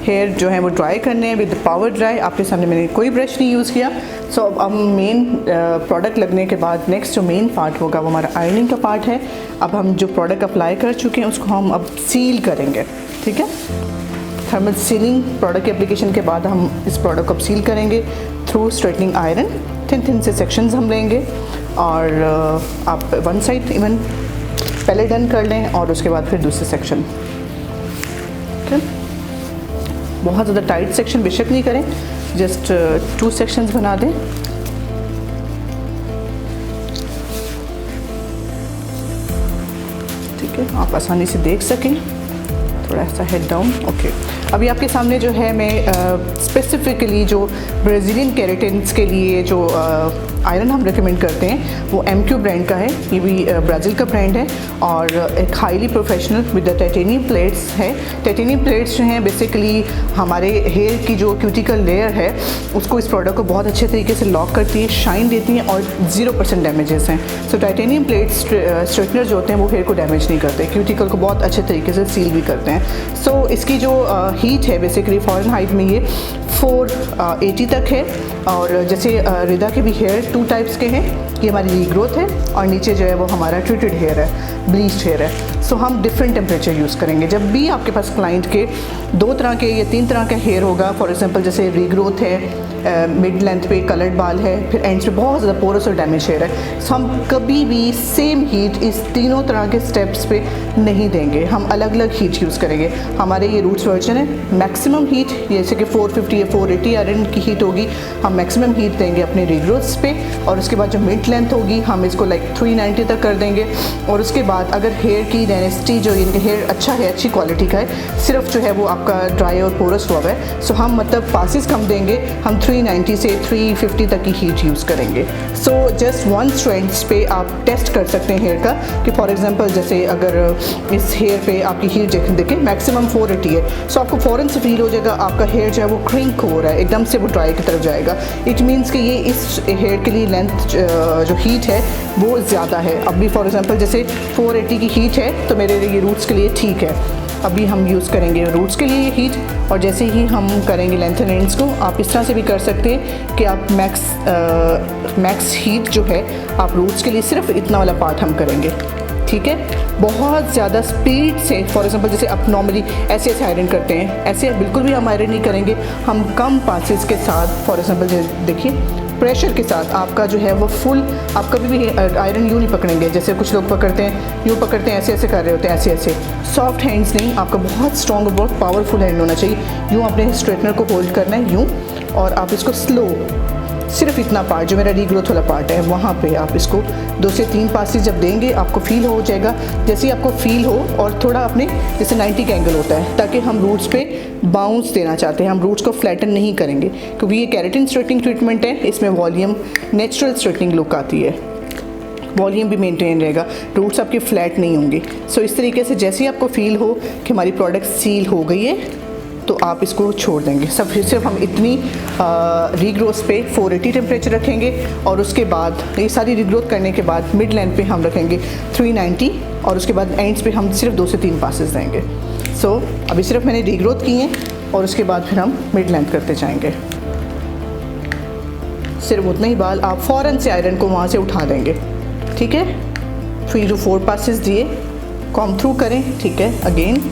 हेयर जो है वो ड्राई करने हैं विद पावर ड्राई। आपके सामने मैंने कोई ब्रश नहीं यूज़ किया। सो अब मेन प्रोडक्ट लगने के बाद नेक्स्ट जो मेन पार्ट होगा वो हमारा आयरनिंग का पार्ट है। अब हम जो प्रोडक्ट अप्लाई कर चुके हैं उसको हम अब सील करेंगे, ठीक है। थर्मल सीलिंग प्रोडक्ट की एप्लीकेशन के बाद हम इस प्रोडक्ट को अब सील करेंगे through straightening iron. Thin thin से सेक्शंस हम लेंगे और आप वन साइड इवन पहले डन कर लें और उसके बाद फिर दूसरे सेक्शन, ठीक है। बहुत ज़्यादा टाइट सेक्शन बेशक नहीं करें, जस्ट 2 सेक्शंस बना दें। ठीक है, आप आसानी से देख सकें, थोड़ा सा हेड डाउन, ओके। अभी आपके सामने जो है मैं स्पेसिफिकली जो ब्राज़ीलियन केराटिन्स के लिए जो आयरन हम रेकमेंड करते हैं वो MQ ब्रांड का है। ये भी ब्राज़ील का ब्रांड है और एक highly professional with the titanium plates है। टाइटेनियम प्लेट्स जो हैं बेसिकली हमारे हेयर की जो क्यूटिकल लेयर है उसको, इस प्रोडक्ट को बहुत अच्छे तरीके से लॉक करती है, शाइन देती हैं और 0% डैमेजेस हैं। सो टाइटेनियम प्लेट्स स्ट्रेटनर जो होते हैं वो हेयर को डैमेज नहीं करते, क्यूटिकल को बहुत अच्छे तरीके से सील भी करते हैं। सो इसकी जो हीट है बेसिकली फ़ॉरेनहाइट में ये 480 तक है। और जैसे रिदा के भी हेयर 2 टाइप्स के हैं, ये हमारी रीग्रोथ है और नीचे जो है वो हमारा ट्रीटेड हेयर है, ब्लीच्ड हेयर है। सो हम डिफरेंट टेम्परेचर यूज़ करेंगे। जब भी आपके पास क्लाइंट के 2 तरह के या 3 तरह का हेयर होगा, फॉर एग्जांपल जैसे रीग्रोथ है, मिड लेंथ पे कलर्ड बाल है, फिर एंड्स पे बहुत ज़्यादा पोरस और डैमेज हेयर है, सो हम कभी भी सेम हीट इस तीनों तरह के स्टेप्स पे नहीं देंगे, हम अलग अलग हीट यूज़ करेंगे। हमारे ये रूट्स वर्जन है, मैक्सिमम हीट जैसे कि 450 या 480 आयरन की हीट होगी, हम मैक्सिमम हीट देंगे अपने रीग्रोथ्स पे। और उसके बाद जो मिड लेंथ होगी हम इसको लाइक 390 तक कर देंगे। और उसके बाद अगर हेयर की डेंसिटी जो इनके हेयर अच्छा है, अच्छी क्वालिटी का है, सिर्फ जो है वो आपका ड्राई और पोरस हुआ है, सो हम मतलब पासिस कम देंगे, हम 390 से 350 तक की हीट यूज़ करेंगे। सो जस्ट 1 स्ट्रेंड्स पे आप टेस्ट कर सकते हैं हेयर का कि फॉर एग्जांपल जैसे अगर इस हेयर पे आपकी हीट देखें मैक्सिमम 480 है, सो आपको फ़ौरन से फील हो जाएगा आपका हेयर जो है वो क्रिंक हो रहा है, एकदम से वो ड्राई की तरफ जाएगा। इट मीन्स कि ये इस हेयर के लिए लेंथ जो हीट है वो ज़्यादा है। अभी फॉर एग्जांपल जैसे 480 की हीट है तो मेरे लिए रूट्स के लिए ठीक है, अभी हम यूज़ करेंगे रूट्स के लिए हीट। और जैसे ही हम करेंगे लेंथ एंड एंड्स को, आप इस तरह से भी कर सकते हैं कि आप मैक्स हीट जो है आप रूट्स के लिए सिर्फ इतना वाला पार्ट हम करेंगे, ठीक है। बहुत ज़्यादा स्पीड से, फॉर एग्जांपल जैसे आप नॉर्मली ऐसे ऐसे आयरन करते हैं, ऐसे बिल्कुल भी हम आयरन नहीं करेंगे। हम कम पासेस के साथ, फॉर एग्जांपल देखिए प्रेशर के साथ आपका जो है वो फुल, आप कभी भी आयरन यूँ नहीं पकड़ेंगे जैसे कुछ लोग पकड़ते हैं, यूँ पकड़ते हैं, ऐसे ऐसे कर रहे होते हैं, ऐसे ऐसे सॉफ्ट हैंड्स नहीं, आपका बहुत स्ट्रॉन्ग और बहुत पावरफुल हैंड होना चाहिए। यूँ अपने स्ट्रेटनर को होल्ड करना है यूँ, और आप इसको स्लो, सिर्फ इतना पार्ट जो मेरा रीग्रोथ वाला पार्ट है वहाँ पे आप इसको 2 से 3 पासेस जब देंगे आपको फील हो जाएगा। जैसे ही आपको फील हो, और थोड़ा अपने जैसे 90 का एंगल होता है, ताकि हम रूट्स पे बाउंस देना चाहते हैं, हम रूट्स को फ्लैटन नहीं करेंगे क्योंकि ये केराटिन स्ट्रेटनिंग ट्रीटमेंट है। इसमें वॉल्यूम, नेचुरल स्ट्रेटनिंग लुक आती है, वॉल्यूम भी मेंटेन रहेगा, रूट्स आपके फ्लैट नहीं होंगे। सो इस तरीके से जैसे ही आपको फील हो कि हमारी प्रोडक्ट सील हो गई है तो आप इसको छोड़ देंगे। सिर्फ हम इतनी रीग्रोथ पे 480 टेम्परेचर रखेंगे, और उसके बाद ये सारी रीग्रोथ करने के बाद मिड लेंथ पे हम रखेंगे 390, और उसके बाद एंड्स पे हम सिर्फ 2 से 3 पासेस देंगे। सो अभी सिर्फ मैंने रीग्रोथ की है, और उसके बाद फिर हम मिड लेंथ करते जाएंगे। सिर्फ उतना ही बाल आप फ़ौरन से आयरन को वहाँ से उठा देंगे, ठीक है। 3 to 4 पासेस दिए, कॉम थ्रू करें, ठीक है। अगेन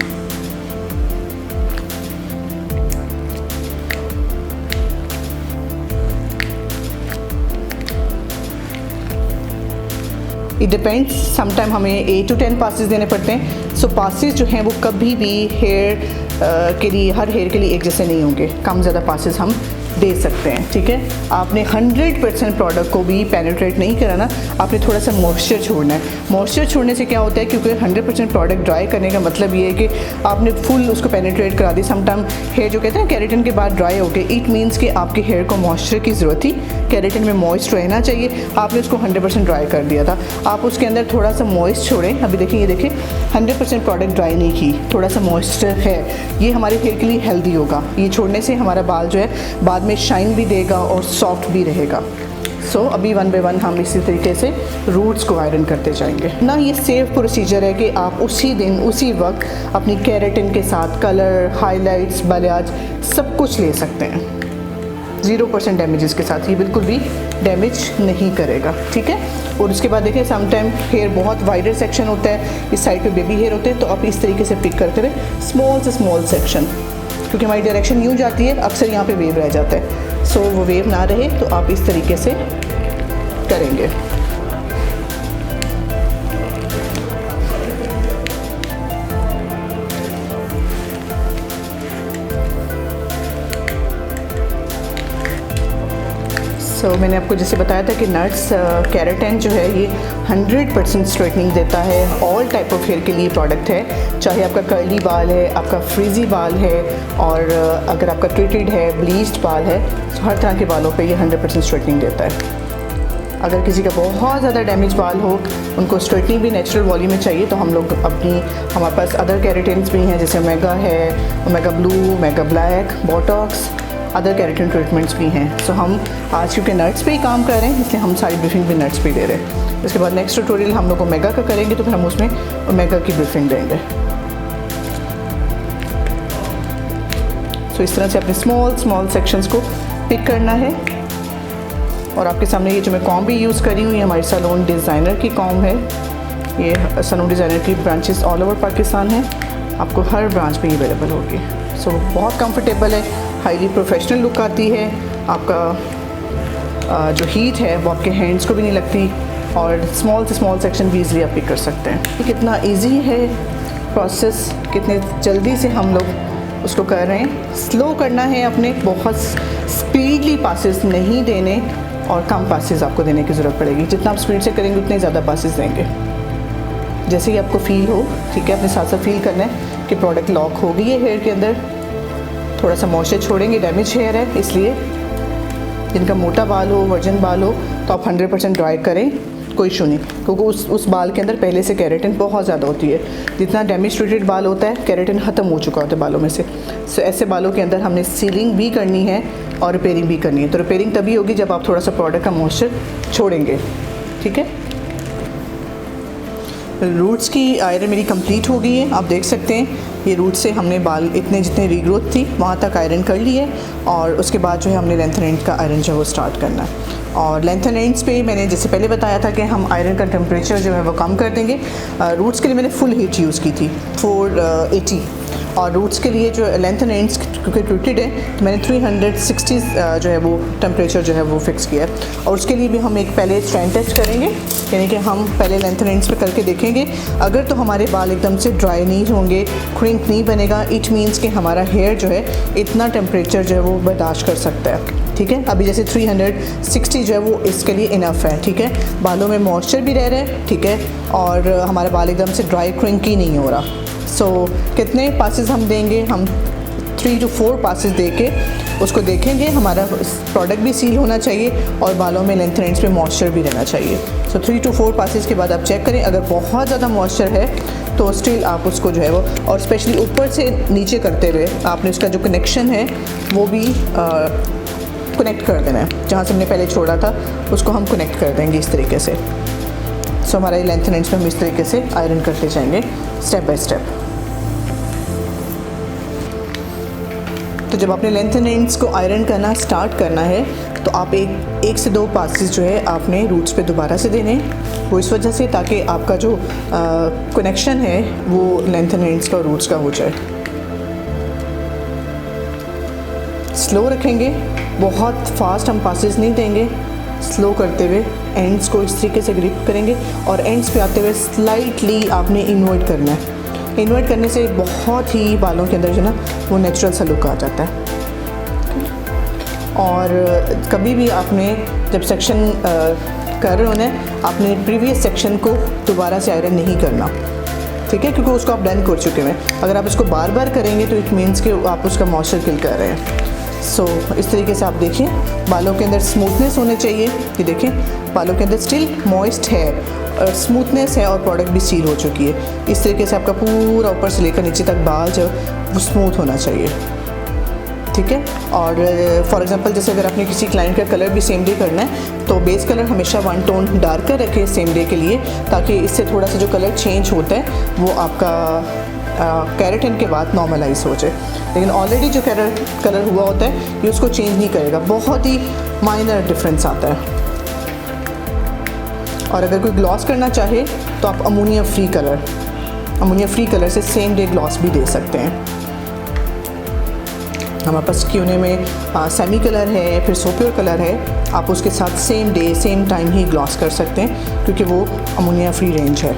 इट डिपेंड्स, समटाइम हमें 8 to 10 पासेस देने पड़ते हैं। सो पासेस जो हैं वो कभी भी हेयर के लिए, हर हेयर के लिए एक जैसे नहीं होंगे, कम ज़्यादा पासेस हम दे सकते हैं, ठीक है। आपने 100% प्रोडक्ट को भी पेनिट्रेट नहीं कराना, आपने थोड़ा सा मॉइस्चर छोड़ना है। मॉइस्चर छोड़ने से क्या होता है, क्योंकि 100% प्रोडक्ट ड्राई करने का मतलब ये है कि आपने फुल उसको पेनिट्रेट करा दी। समटाइम हेयर जो कहते हैं केराटिन के बाद ड्राई हो गए, इट मीन्स कि आपके हेयर को मॉइस्चर की ज़रूरत थी, केराटिन में मॉइस्ट रहना चाहिए, आपने उसको 100% ड्राई कर दिया था। आप उसके अंदर थोड़ा सा मॉइस्ट छोड़ें। अभी देखिए, ये देखिए 100% प्रोडक्ट ड्राई नहीं की, थोड़ा सा मॉइस्चर है, ये हमारे हेयर के लिए हेल्दी होगा। ये छोड़ने से हमारा बाल जो है बाद में शाइन भी देगा और सॉफ्ट भी रहेगा। सो अभी 1 by 1 हम इसी तरीके से रूट्स को आयरन करते जाएंगे ना। ये सेफ प्रोसीजर है कि आप उसी दिन उसी वक्त अपनी केराटिन के साथ कलर, हाइलाइट्स, बालियाज सब कुछ ले सकते हैं 0% डैमेजेस के साथ। ये बिल्कुल भी डैमेज नहीं करेगा, ठीक है। और उसके बाद देखिए समटाइम हेयर बहुत वाइडर सेक्शन होता है, इस साइड पे बेबी हेयर होते हैं, तो आप इस तरीके से पिक करते रहे स्मॉल से स्मॉल सेक्शन, क्योंकि हमारी डायरेक्शन यूँ जाती है, अक्सर यहाँ पे वेव रह जाता है। सो वो वेव ना रहे तो आप इस तरीके से करेंगे। मैंने आपको जैसे बताया था कि नट्स केराटिन जो है ये 100% स्ट्रेटनिंग देता है। ऑल टाइप ऑफ हेयर के लिए प्रोडक्ट है, चाहे आपका कर्ली बाल है, आपका फ्रीजी बाल है, और अगर आपका ट्रीटेड है, ब्लीच्ड बाल है, तो हर तरह के बालों पे ये 100% स्ट्रेटनिंग देता है। अगर किसी का बहुत ज़्यादा डैमेज बाल हो, उनको स्ट्रेटनिंग भी नेचुरल वॉल्यूम में चाहिए, तो हम लोग हमारे पास अदर केराटिन्स भी हैं, जैसे ओमेगा है, omega blue, omega black, Botox, other keratin treatments भी हैं। सो हम आज क्योंकि नट्स पे ही काम कर रहे हैं, इसलिए हम सारी ब्रीफिंग भी नट्स पे दे रहे हैं। इसके बाद नेक्स्ट ट्यूटोरियल हम लोग ओमेगा का करेंगे, तो फिर हम उसमें ओमेगा की ब्रीफिंग देंगे। सो इस तरह से अपने स्मॉल सेक्शंस को पिक करना है। और आपके सामने ये जो मैं कॉम भी यूज़ करी हूँ, ये हमारी सैलून डिज़ाइनर की कॉम है। ये सैलून डिज़ाइनर की ब्रांचेस ऑल ओवर पाकिस्तान है, आपको हर ब्रांच पे अवेलेबल होगी। सो बहुत कंफर्टेबल है, हाईली प्रोफेशनल लुक आती है। आपका जो हीट है वो आपके हैंड्स को भी नहीं लगती, और स्मॉल से स्मॉल सेक्शन भी ईज़िली आप पिक कर सकते हैं। कितना ईजी है प्रोसेस, कितने जल्दी से हम लोग उसको कर रहे हैं। स्लो करना है अपने, बहुत स्पीडली पासेस नहीं देने, और कम पासेस आपको देने की ज़रूरत पड़ेगी। जितना आप स्पीड से करेंगे उतने ज़्यादा पासेस देंगे। जैसे ही आपको फील हो, ठीक है, अपने साथ साथ फील करना है कि प्रोडक्ट लॉक हो गई है हेयर के अंदर। थोड़ा सा मॉइस्चर छोड़ेंगे, डैमेज हेयर है इसलिए। जिनका मोटा बाल हो, वर्जन बाल हो, तो आप 100% ड्राई करें, कोई इशू नहीं, क्योंकि उस बाल के अंदर पहले से केराटिन बहुत ज़्यादा होती है। जितना डैमेज ट्रीटेड बाल होता है, केराटिन ख़त्म हो चुका होता है बालों में से। सो ऐसे बालों के अंदर हमने सीलिंग भी करनी है और रिपेयरिंग भी करनी है। तो रिपेयरिंग तभी होगी जब आप थोड़ा सा प्रोडक्ट का मॉइस्चर छोड़ेंगे, ठीक है। रूट्स की आयरन मेरी कंप्लीट हो गई है। आप देख सकते हैं ये रूट से हमने बाल इतने जितने रीग्रोथ थी वहाँ तक आयरन कर ली है, और उसके बाद जो है हमने लेंथ एंड एंड का आयरन जो है वो स्टार्ट करना है। और लेंथ एंड एंड्स पे मैंने जैसे पहले बताया था कि हम आयरन का टेम्परेचर जो है वो कम कर देंगे। रूट्स के लिए मैंने फुल हीट यूज़ की थी 480, और रूट्स के लिए जो लेंथ एंड एंड्स क्योंकि ट्विटेड है तो मैंने 360 जो है वो टेम्परेचर जो है वो फिक्स किया है। और उसके लिए भी हम एक पहले स्ट्रैंड टेस्ट करेंगे, यानी कि हम पहले लेंथ एंड एंड्स पे करके देखेंगे। अगर तो हमारे बाल एकदम से ड्राई नहीं होंगे, क्रिंक नहीं बनेगा, इट मीन्स कि हमारा हेयर जो है इतना टेम्परेचर जो है वो बर्दाश्त कर सकता है। ठीक है, अभी जैसे 360 जो है वो इसके लिए इनफ है। ठीक है, बालों में मॉइस्चर भी रह रहा है। ठीक है, और हमारा बाल एकदम से ड्राई क्रिंकी नहीं हो रहा। सो कितने पासेस हम देंगे? हम 3 to 4 पासेस दे के उसको देखेंगे। हमारा प्रोडक्ट भी सील होना चाहिए और बालों में लेंथ एंड्स पे मॉइस्चर भी रहना चाहिए। सो 3 to 4 पासेस के बाद आप चेक करें। अगर बहुत ज़्यादा मॉइस्चर है तो स्टिल आप उसको जो है वो, और स्पेशली ऊपर से नीचे करते हुए आपने उसका जो कनेक्शन है वो भी कनेक्ट कर देना है। जहाँ से हमने पहले छोड़ा था उसको हम कनेक्ट कर देंगे इस तरीके से। सो हमारा ये लेंथ एंड एंड्स पे हम इस तरीके से आयरन करते जाएंगे स्टेप बाय स्टेप। तो जब आपने लेंथ एंड एंड्स को आयरन करना स्टार्ट करना है तो आप एक से 2 पासेस जो है आपने रूट्स पे दोबारा से देने, वो इस वजह से ताकि आपका जो कनेक्शन है वो लेंथ एंड एंड्स का और रूट्स का हो जाए। स्लो रखेंगे, बहुत फास्ट हम पासेस नहीं देंगे, स्लो करते हुए एंड्स को इस तरीके से ग्रिप करेंगे और एंड्स पे आते हुए स्लाइटली आपने इन्वर्ट करना है। इन्वर्ट करने से बहुत ही बालों के अंदर जो ना वो नेचुरल सा लुक आ जाता है। और कभी भी आपने जब सेक्शन कर रहे होने आपने प्रीवियस सेक्शन को दोबारा से आयरन नहीं करना। ठीक है, क्योंकि उसको आप डन कर चुके हैं। अगर आप उसको बार बार करेंगे तो इट मीन्स कि आप उसका मॉइस्चर किल कर रहे हैं। सो इस तरीके से आप देखिए बालों के अंदर स्मूथनेस होने चाहिए। ये देखिए बालों के अंदर स्टिल मॉइस्ट है और स्मूथनेस है और प्रोडक्ट भी सील हो चुकी है। इस तरीके से आपका पूरा ऊपर से लेकर नीचे तक बाल जो वो स्मूथ होना चाहिए। ठीक है, और फॉर एग्जांपल जैसे अगर आपने किसी क्लाइंट का कलर भी सेम डे करना है तो बेस कलर हमेशा 1 टोन डार्कर रखें सेम डे के लिए, ताकि इससे थोड़ा सा जो कलर चेंज होता है वो आपका केराटिन के बाद नॉर्मलाइज हो जाए। लेकिन ऑलरेडी जो कलर हुआ होता है ये उसको चेंज नहीं करेगा, बहुत ही माइनर डिफरेंस आता है। और अगर कोई ग्लॉस करना चाहे तो आप अमोनिया फ्री कलर से सेम डे ग्लॉस भी दे सकते हैं। हमारे पास क्यूने में सेमी कलर है, फिर सोप्योर कलर है, आप उसके साथ सेम डे सेम टाइम ही ग्लॉस कर सकते हैं क्योंकि वो अमोनिया फ्री रेंज है।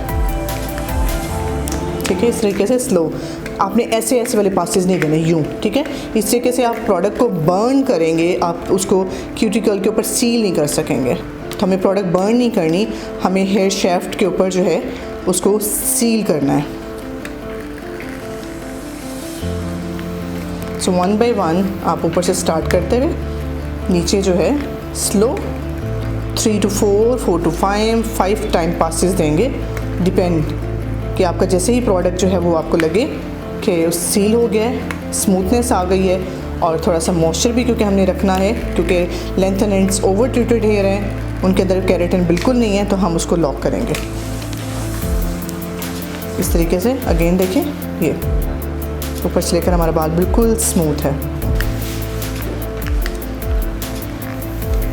ठीक है, इस तरीके से स्लो आपने ऐसे वाले पासेस नहीं देने यूँ। ठीक है, इस तरीके से आप प्रोडक्ट को बर्न करेंगे, आप उसको क्यूटिकल के ऊपर सील नहीं कर सकेंगे। तो हमें प्रोडक्ट बर्न नहीं करनी, हमें हेयर शेफ्ट के ऊपर जो है उसको सील करना है। सो 1 by 1 आप ऊपर से स्टार्ट करते हुए नीचे जो है slow 3 to 4, 4 to 5 time passes देंगे, डिपेंड कि आपका जैसे ही प्रोडक्ट जो है वो आपको लगे कि सील हो गया है, स्मूथनेस आ गई है और थोड़ा सा मॉइस्चर भी क्योंकि हमने रखना है, क्योंकि length and ends over treated hair हैं, उनके अंदर केराटिन बिल्कुल नहीं है, तो हम उसको लॉक करेंगे इस तरीके से। अगेन देखिए ये ऊपर से लेकर हमारा बाल बिल्कुल स्मूथ है।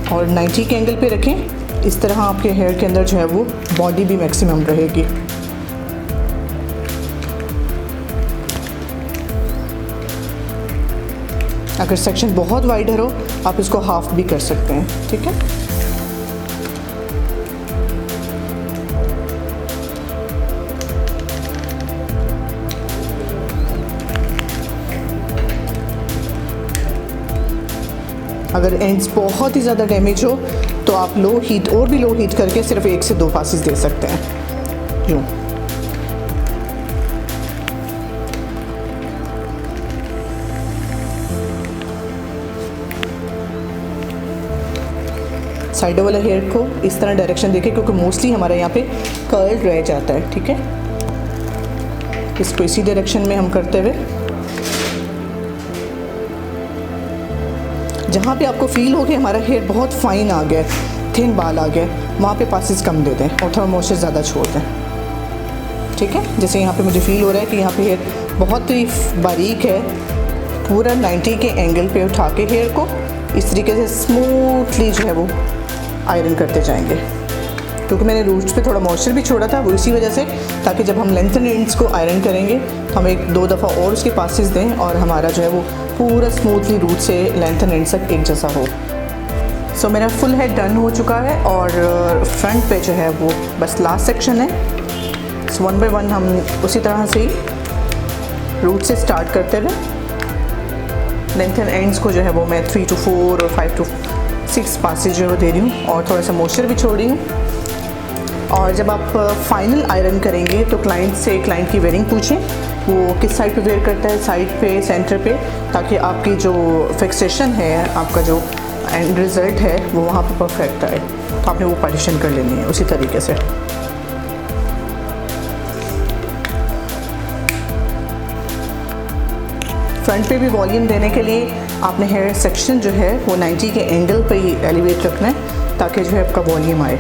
और 90 के एंगल पे रखें, इस तरह आपके हेयर के अंदर जो है वो बॉडी भी मैक्सिमम रहेगी। अगर सेक्शन बहुत वाइडर हो आप इसको हाफ भी कर सकते हैं। ठीक है, अगर एंड्स बहुत ही ज़्यादा डैमेज हो तो आप लो हीट और भी लो हीट करके सिर्फ 1 से 2 पासेस दे सकते हैं यूँ। साइडों वाला हेयर को इस तरह डायरेक्शन देखें, क्योंकि मोस्टली हमारा यहाँ पे कर्ल रह जाता है। ठीक है, इसको इसी डायरेक्शन में हम करते हुए जहाँ पे आपको फील हो कि हमारा हेयर बहुत फाइन आ गया, थिन बाल आ गया, वहाँ पे पासेस कम दे दें और थोड़ा मॉइस्चर ज़्यादा छोड़ दें। ठीक है। जैसे यहाँ पे मुझे फील हो रहा है कि यहाँ पे हेयर बहुत ही बारीक है, पूरा 90 के एंगल पे उठा के हेयर को इस तरीके से स्मूथली जो है वो आयरन करते जाएंगे। क्योंकि मैंने रूट्स पे थोड़ा मॉइस्चर भी छोड़ा था वो इसी वजह से, ताकि जब हम लेंथ एंड एंड्स को आयरन करेंगे तो हम 1-2 दफ़ा और उसके पासेस दें और हमारा जो है वो पूरा स्मूथली रूट से लेंथ एंड एंड्स तक एक जैसा हो। सो मेरा फुल हेड डन हो चुका है और फ्रंट पे जो है वो बस लास्ट सेक्शन है। सो 1 बाय 1 हम उसी तरह से ही रूट से स्टार्ट करते रहे। लेंथ एंड एंड्स को जो है वो मैं 3 to 4 और 5 to 6 पासेज जो है वो दे रही हूँ और थोड़ा सा मॉइस्चर भी छोड़ रही हूँ। और जब आप फाइनल आयरन करेंगे तो क्लाइंट की वेयरिंग पूछें, वो किस साइड पे वेयर करता है, साइड पे, सेंटर पे, ताकि आपकी जो फिक्सेशन है, आपका जो एंड रिज़ल्ट है वो वहाँ पे परफेक्ट आए। तो आपने वो पार्टीशन कर लेनी है उसी तरीके से। फ्रंट पे भी वॉल्यूम देने के लिए आपने हेयर सेक्शन जो है वो 90 के एंगल पे ही एलिवेट रखना है ताकि जो है आपका वॉल्यूम आए।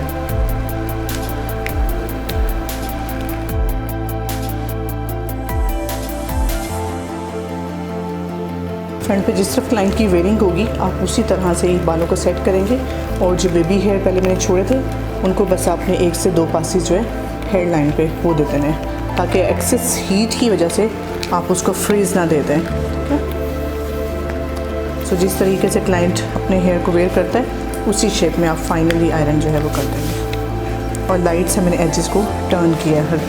फ्रंट पे जिस तरफ क्लाइंट की वेयरिंग होगी आप उसी तरह से ही बालों को सेट करेंगे। और जो बेबी हेयर पहले मैंने छोड़े थे उनको बस आपने 1 से 2 पासेस जो है हेयर लाइन पे वो दे देने हैं, ताकि एक्सेस हीट की वजह से आप उसको फ्रीज़ ना दे दें। ठीक है। सो जिस तरीके से क्लाइंट अपने हेयर को वेयर करता है उसी शेप में आप फाइनली आयरन जो है वो कर देंगे। और लाइट से मैंने एजेस को टर्न किया है।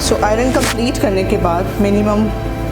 सो आयरन कंप्लीट करने के बाद मिनिमम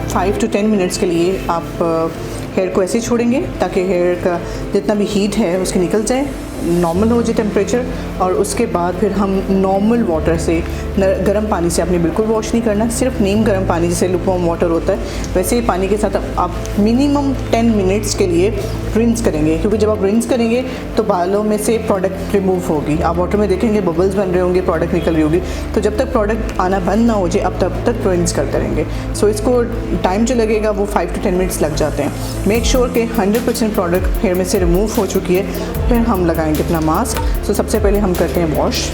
5 to 10 मिनट्स के लिए आप हेयर को ऐसे ही छोड़ेंगे ताकि हेयर का जितना भी हीट है उसकी निकल जाए, नॉर्मल हो जाए टेम्परेचर। और उसके बाद फिर हम नॉर्मल वाटर से, गर्म पानी से आपने बिल्कुल वॉश नहीं करना, सिर्फ नीम गर्म पानी जैसे लुकवार्म वाटर होता है वैसे ही पानी के साथ आप मिनिमम 10 मिनट्स के लिए रिंस करेंगे। क्योंकि जब आप रिंस करेंगे तो बालों में से प्रोडक्ट रिमूव होगी, आप वाटर में देखेंगे बबल्स बन रहे होंगे, प्रोडक्ट निकल रही होगी। तो जब तक प्रोडक्ट आना बंद ना हो जाए अब तक रिंस करते रहेंगे। सो इसको टाइम जो लगेगा वो 5 to 10 मिनट्स लग जाते हैं। मेक श्योर कि 100% प्रोडक्ट हेयर में से रिमूव हो चुकी है, फिर हम लगाएंगे अपना मास्क। सो सबसे पहले हम करते हैं वॉश।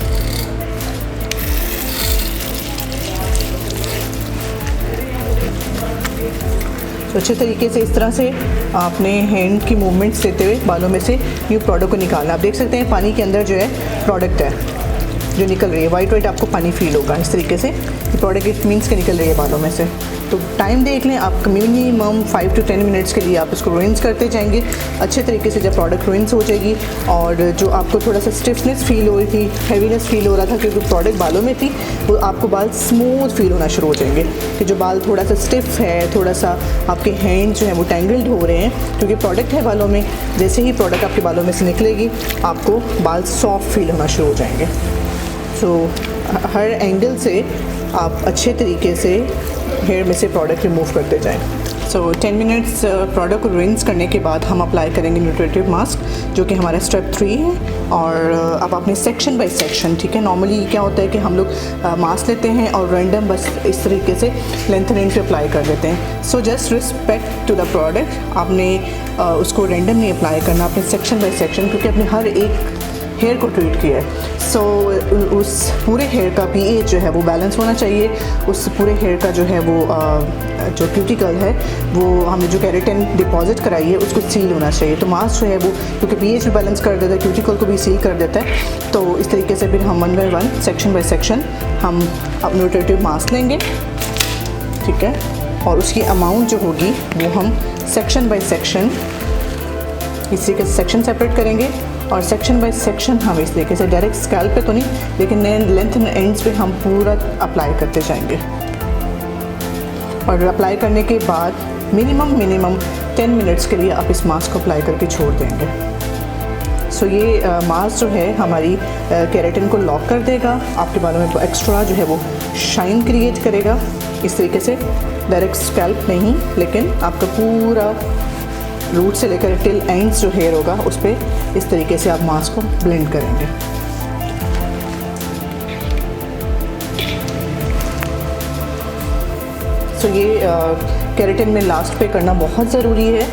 तो अच्छे तरीके से इस तरह से आपने हैंड की मूवमेंट्स देते हुए बालों में से न्यू प्रोडक्ट को निकालना। आप देख सकते हैं पानी के अंदर जो है प्रोडक्ट है जो निकल रही है, वाइट आपको पानी फील होगा इस तरीके से। ये प्रोडक्ट इट मीन्स के निकल रही है बालों में से। तो टाइम देख लें आप, मिनिमम 5 to 10 मिनट्स के लिए आप इसको रिंस करते जाएंगे अच्छे तरीके से। जब प्रोडक्ट रिंस हो जाएगी और जो आपको थोड़ा सा स्टिफनेस फील हो रही थी, हैवीनेस फील हो रहा था क्योंकि प्रोडक्ट बालों में थी, वो आपको बाल स्मूथ फील होना शुरू हो जाएंगे। कि जो बाल थोड़ा सा स्टिफ है, थोड़ा सा आपके हैंड जो है वो टेंगल्ड हो रहे हैं क्योंकि प्रोडक्ट है बालों में। जैसे ही प्रोडक्ट आपके बालों में से निकलेगी आपको बाल सॉफ्ट फील होना शुरू हो जाएंगे। सो हर एंगल से आप अच्छे तरीके से हेयर में से प्रोडक्ट रिमूव करते जाएं। सो 10 मिनट्स प्रोडक्ट को रिंस करने के बाद हम अप्लाई करेंगे न्यूट्रिटिव मास्क, जो कि हमारा स्टेप 3 है। और अब आपने सेक्शन बाय सेक्शन, ठीक है, नॉर्मली क्या होता है कि हम लोग मास्क लेते हैं और रैंडम बस इस तरीके से लेंथ एंड पे अप्लाई कर देते हैं। So just respect to the product, आपने उसको रैंडम नहीं अप्लाई करना, आपने सेक्शन बाय सेक्शन, क्योंकि अपने हर एक हेयर को ट्रीट किया है। सो उस पूरे हेयर का pH जो है वो बैलेंस होना चाहिए। उस पूरे हेयर का जो है वो जो क्यूटिकल है वो हमने जो केराटिन डिपॉजिट कराई है उसको सील होना चाहिए। तो मास्क जो है वो क्योंकि pH भी बैलेंस कर देता है, क्यूटिकल को भी सील कर देता है। तो इस तरीके से फिर हम 1 by 1 सेक्शन बाय सेक्शन हम अब न्यूट्रिटिव मास्क लेंगे, ठीक है। और उसकी अमाउंट जो होगी वो हम सेक्शन बाय सेक्शन इसी के सेक्शन सेपरेट करेंगे। और सेक्शन बाय सेक्शन हम इस तरीके से डायरेक्ट स्कैल्प पे तो नहीं, लेकिन लेंथ एंड एंड्स पे हम पूरा अप्लाई करते जाएंगे। और अप्लाई करने के बाद मिनिमम 10 मिनट्स के लिए आप इस मास्क को अप्लाई करके छोड़ देंगे। सो ये मास्क जो है हमारी केराटिन को लॉक कर देगा, आपके बालों में एक्स्ट्रा जो है वो शाइन क्रिएट करेगा। इस तरीके से डायरेक्ट स्कैल्प नहीं, लेकिन आपका पूरा रूट से लेकर टिल एंड्स जो हेयर होगा उस पर इस तरीके से आप मास्क को ब्लेंड करेंगे। सो ये केराटिन में लास्ट पे करना बहुत ज़रूरी है,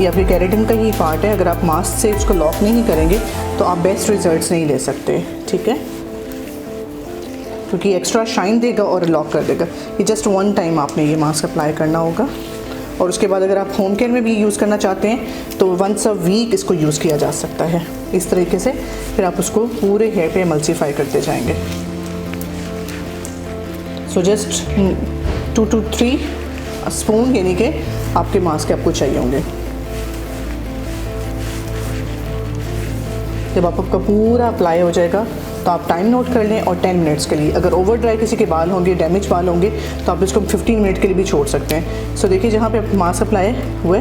ये आपके केराटिन का ही पार्ट है। अगर आप मास्क से उसको लॉक नहीं करेंगे तो आप बेस्ट रिजल्ट्स नहीं ले सकते, ठीक है, क्योंकि एक्स्ट्रा शाइन देगा और लॉक कर देगा। ये जस्ट वन टाइम आपने ये मास्क अप्लाई करना होगा, और उसके बाद अगर आप होम केयर में भी यूज़ करना चाहते हैं तो वंस अ वीक इसको यूज़ किया जा सकता है इस तरीके से। फिर आप उसको पूरे हेयर पे एमल्सीफाई करते जाएंगे। सो जस्ट 2 to 3 स्पून यानी कि आपके मास्क आपको चाहिए होंगे। जब आपका पूरा अप्लाई हो जाएगा तो आप टाइम नोट कर लें और 10 मिनट्स के लिए। अगर ओवर ड्राई किसी के बाल होंगे, डैमेज बाल होंगे, तो आप इसको 15 मिनट के लिए भी छोड़ सकते हैं। सो देखिए जहाँ पे मास्क अप्लाई हुए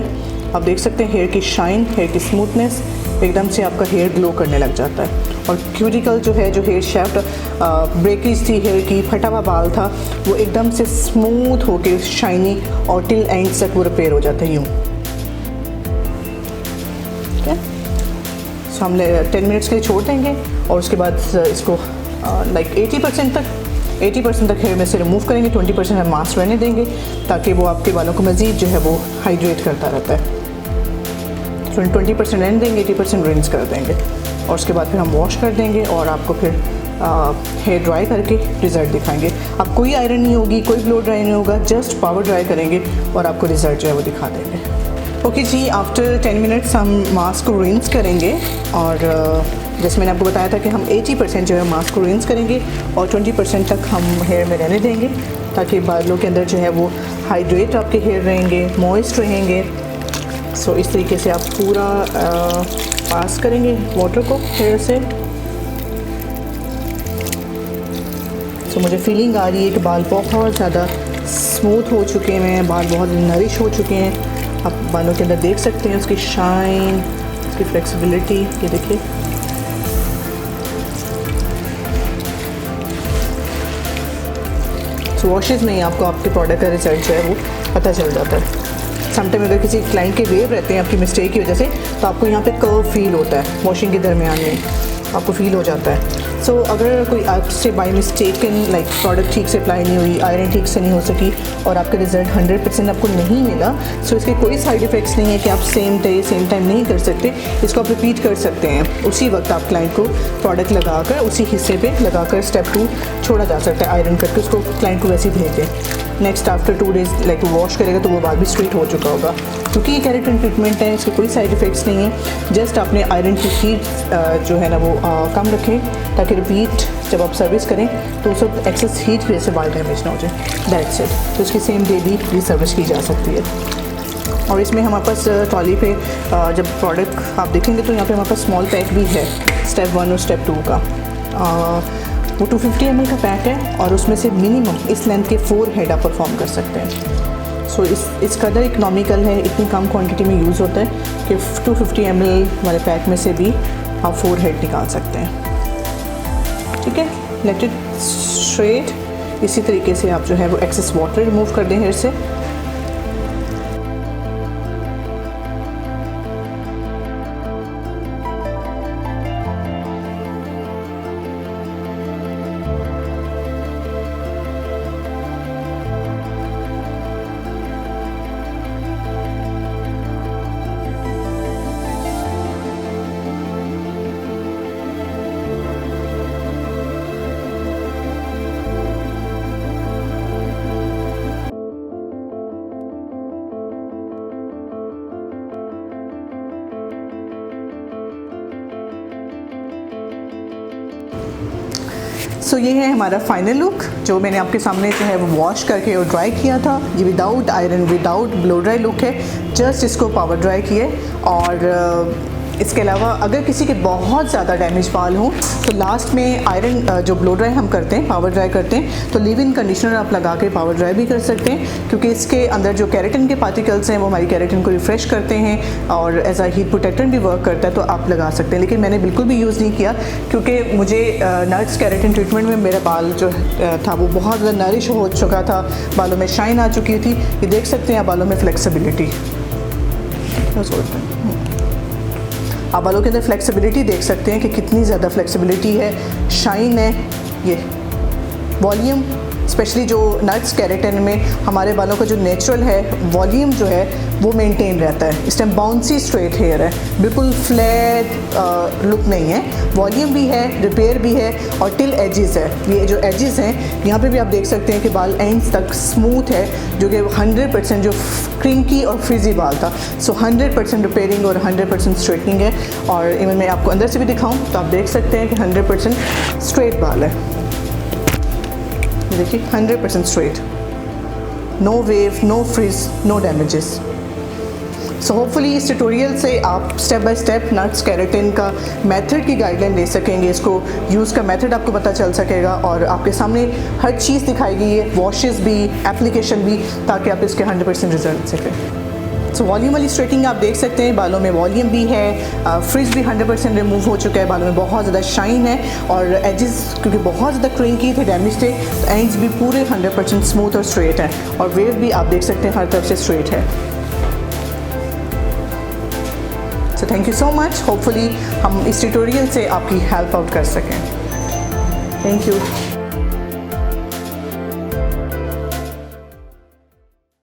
आप देख सकते हैं हेयर की शाइन, हेयर की स्मूथनेस, एकदम से आपका हेयर ग्लो करने लग जाता है। और क्यूटिकल जो है, जो हेयर शेफ्ट ब्रेकेज थी हेयर की, फटा हुआ बाल था, वो एकदम से स्मूथ होके शाइनी और टिल एंड तक वो रिपेयर हो जाता है यूँ। ठीक है, सो हम 10 मिनट्स के लिए छोड़ देंगे और उसके बाद इसको लाइक 80% तक हेयर में से रिमूव करेंगे। 20% हम मास्क रहने देंगे ताकि वो आपके बालों को मज़ीद जो है वो हाइड्रेट करता रहता है। 20% रहने देंगे, 80% रिंस कर देंगे और उसके बाद फिर हम वॉश कर देंगे और आपको फिर हेयर ड्राई करके रिज़ल्ट दिखाएंगे। अब कोई आयरन नहीं होगी, कोई ब्लो ड्राई नहीं होगा, जस्ट पावर ड्राई करेंगे और आपको रिज़ल्ट जो है वो दिखा देंगे। ओके जी, आफ्टर 10 मिनट्स हम मास्क को रिंस करेंगे और जैसे मैंने आपको बताया था कि हम 80% जो है मास्क को रिंस करेंगे और 20% तक हम हेयर में रहने देंगे ताकि बालों के अंदर जो है वो हाइड्रेट आपके हेयर रहेंगे, मॉइस्ट रहेंगे। सो इस तरीके से आप पूरा पास करेंगे वाटर को हेयर से। सो मुझे फीलिंग आ रही है कि बाल बहुत ज़्यादा स्मूथ हो चुके हैं, बाल बहुत नरिश हो चुके हैं। आप बालों के अंदर देख सकते हैं उसकी शाइन, उसकी फ्लेक्सिबिलिटी, ये देखिए। सो वॉशेज़ में ही आपको आपके प्रोडक्ट का रिजल्ट जो है वो पता चल जाता है। समटाइम अगर किसी क्लाइंट के वेव रहते हैं आपकी मिस्टेक की वजह से, तो आपको यहाँ पे कर्व फील होता है वॉशिंग के दरमियान में, आपको फील हो जाता है। सो अगर कोई आपसे बाई मिस्टेकन लाइक प्रोडक्ट ठीक से अप्लाई नहीं हुई, आयरन ठीक से नहीं हो सकी और आपका रिजल्ट 100% आपको नहीं मिला, सो इसके कोई साइड इफ़ेक्ट्स नहीं है कि आप सेम डे सेम टाइम नहीं कर सकते। इसको आप रिपीट कर सकते हैं। उसी वक्त आप क्लाइंट को प्रोडक्ट लगाकर उसी हिस्से पे लगाकर स्टेप 2 छोड़ा जा सकता है, आयरन करके उसको क्लाइंट को वैसे ही भेज दें। Next after 2 days like wash करेगा तो वो बाल भी स्ट्रेट हो चुका होगा। क्योंकि ये केराटिन ट्रीटमेंट है, इसके कोई साइड इफ़ेक्ट्स नहीं है। जस्ट आपने आयरन की हीट जो है ना वो कम रखें ताकि रिपीट जब आप सर्विस करें तो उस वक्त एक्सेस हीट की वजह से बाल डैमेज ना हो जाए। That's it. तो उसकी सेम डे भी रीसर्विस की जा सकती है। और इसमें हमारे पास ट्रॉली पे जब प्रोडक्ट आप देखेंगे तो यहाँ पे हमारे पास स्मॉल पैक भी है, स्टेप 1 और स्टेप 2 का। वो 250 ml का पैक है और उसमें से मिनिमम इस लेंथ के 4 हेड आप परफॉर्म कर सकते हैं। सो इस कदर इकनॉमिकल है, इतनी कम क्वांटिटी में यूज़ होता है कि 250 ml वाले पैक में से भी आप 4 हेड निकाल सकते हैं। ठीक है, लेट इट स्ट्रेट। इसी तरीके से आप जो है वो एक्सेस वाटर रिमूव कर दें हेयर से। सो ये है हमारा फाइनल लुक जो मैंने आपके सामने जो है वो वॉश करके और ड्राई किया था। ये without iron without blow dry look है, जस्ट इसको पावर ड्राई किए। और इसके अलावा अगर किसी के बहुत ज़्यादा डैमेज बाल हों तो लास्ट में आयरन जो ब्लो ड्राई हम करते हैं, पावर ड्राई करते हैं, तो लीव इन कंडीशनर आप लगा के पावर ड्राई भी कर सकते हैं क्योंकि इसके अंदर जो केराटिन के पार्टिकल्स हैं वो हमारी केराटिन को रिफ़्रेश करते हैं और एज अ हीट प्रोटेक्टर भी वर्क करता है, तो आप लगा सकते हैं। लेकिन मैंने बिल्कुल भी यूज़ नहीं किया क्योंकि मुझे नट्स केराटिन ट्रीटमेंट में मेरा बाल जो था वो बहुत ज़्यादा नरिश हो चुका था, बालों में शाइन आ चुकी थी। ये देख सकते हैं आप बालों में फ्लेक्सिबिलिटी, आप बालों के अंदर फ्लेक्सिबिलिटी देख सकते हैं कि कितनी ज़्यादा फ्लेक्सिबिलिटी है, शाइन है, ये वॉल्यूम स्पेशली जो नट्स केराटिन में हमारे बालों का जो नेचुरल है वॉल्यूम जो है वो मेंटेन रहता है। इस टाइम बाउंसी स्ट्रेट हेयर है, बिल्कुल फ्लैट लुक नहीं है, वॉल्यूम भी है, रिपेयर भी है और टिल एजेस है। ये जो एजेस हैं यहाँ पे भी आप देख सकते हैं कि बाल एंड्स तक स्मूथ है, जो कि 100% जो क्रिंकी और फ्रिजी बाल था, सो 100% रिपेयरिंग और 100% स्ट्रेटनिंग है। और इवन मैं आपको अंदर से भी दिखाऊं तो आप देख सकते हैं कि 100% स्ट्रेट बाल है। देखिए 100% straight, no wave, no frizz, no damages. So hopefully इस ट्यूटोरियल से आप step by step Nuts keratin का मेथड की गाइडलाइन ले सकेंगे, इसको यूज़ का मेथड आपको पता चल सकेगा और आपके सामने हर चीज़ दिखाई गई है, वॉशेस भी, एप्लीकेशन भी, ताकि आप इसके 100% रिजल्ट सकें। सो वॉल्यूम वाली स्ट्रेटिंग आप देख सकते हैं, बालों में वॉल्यूम भी है, फ्रिज भी 100% रिमूव हो चुका है, बालों में बहुत ज़्यादा शाइन है और एजेस क्योंकि बहुत ज़्यादा क्रिंकी थे, डैमेज थे, तो एंड्स भी पूरे 100% स्मूथ और स्ट्रेट हैं और वेव भी आप देख सकते हैं हर तरफ से स्ट्रेट है। So thank you so much, hopefully हम इस ट्यूटोरियल से आपकी हेल्प आउट कर सकें। Thank you.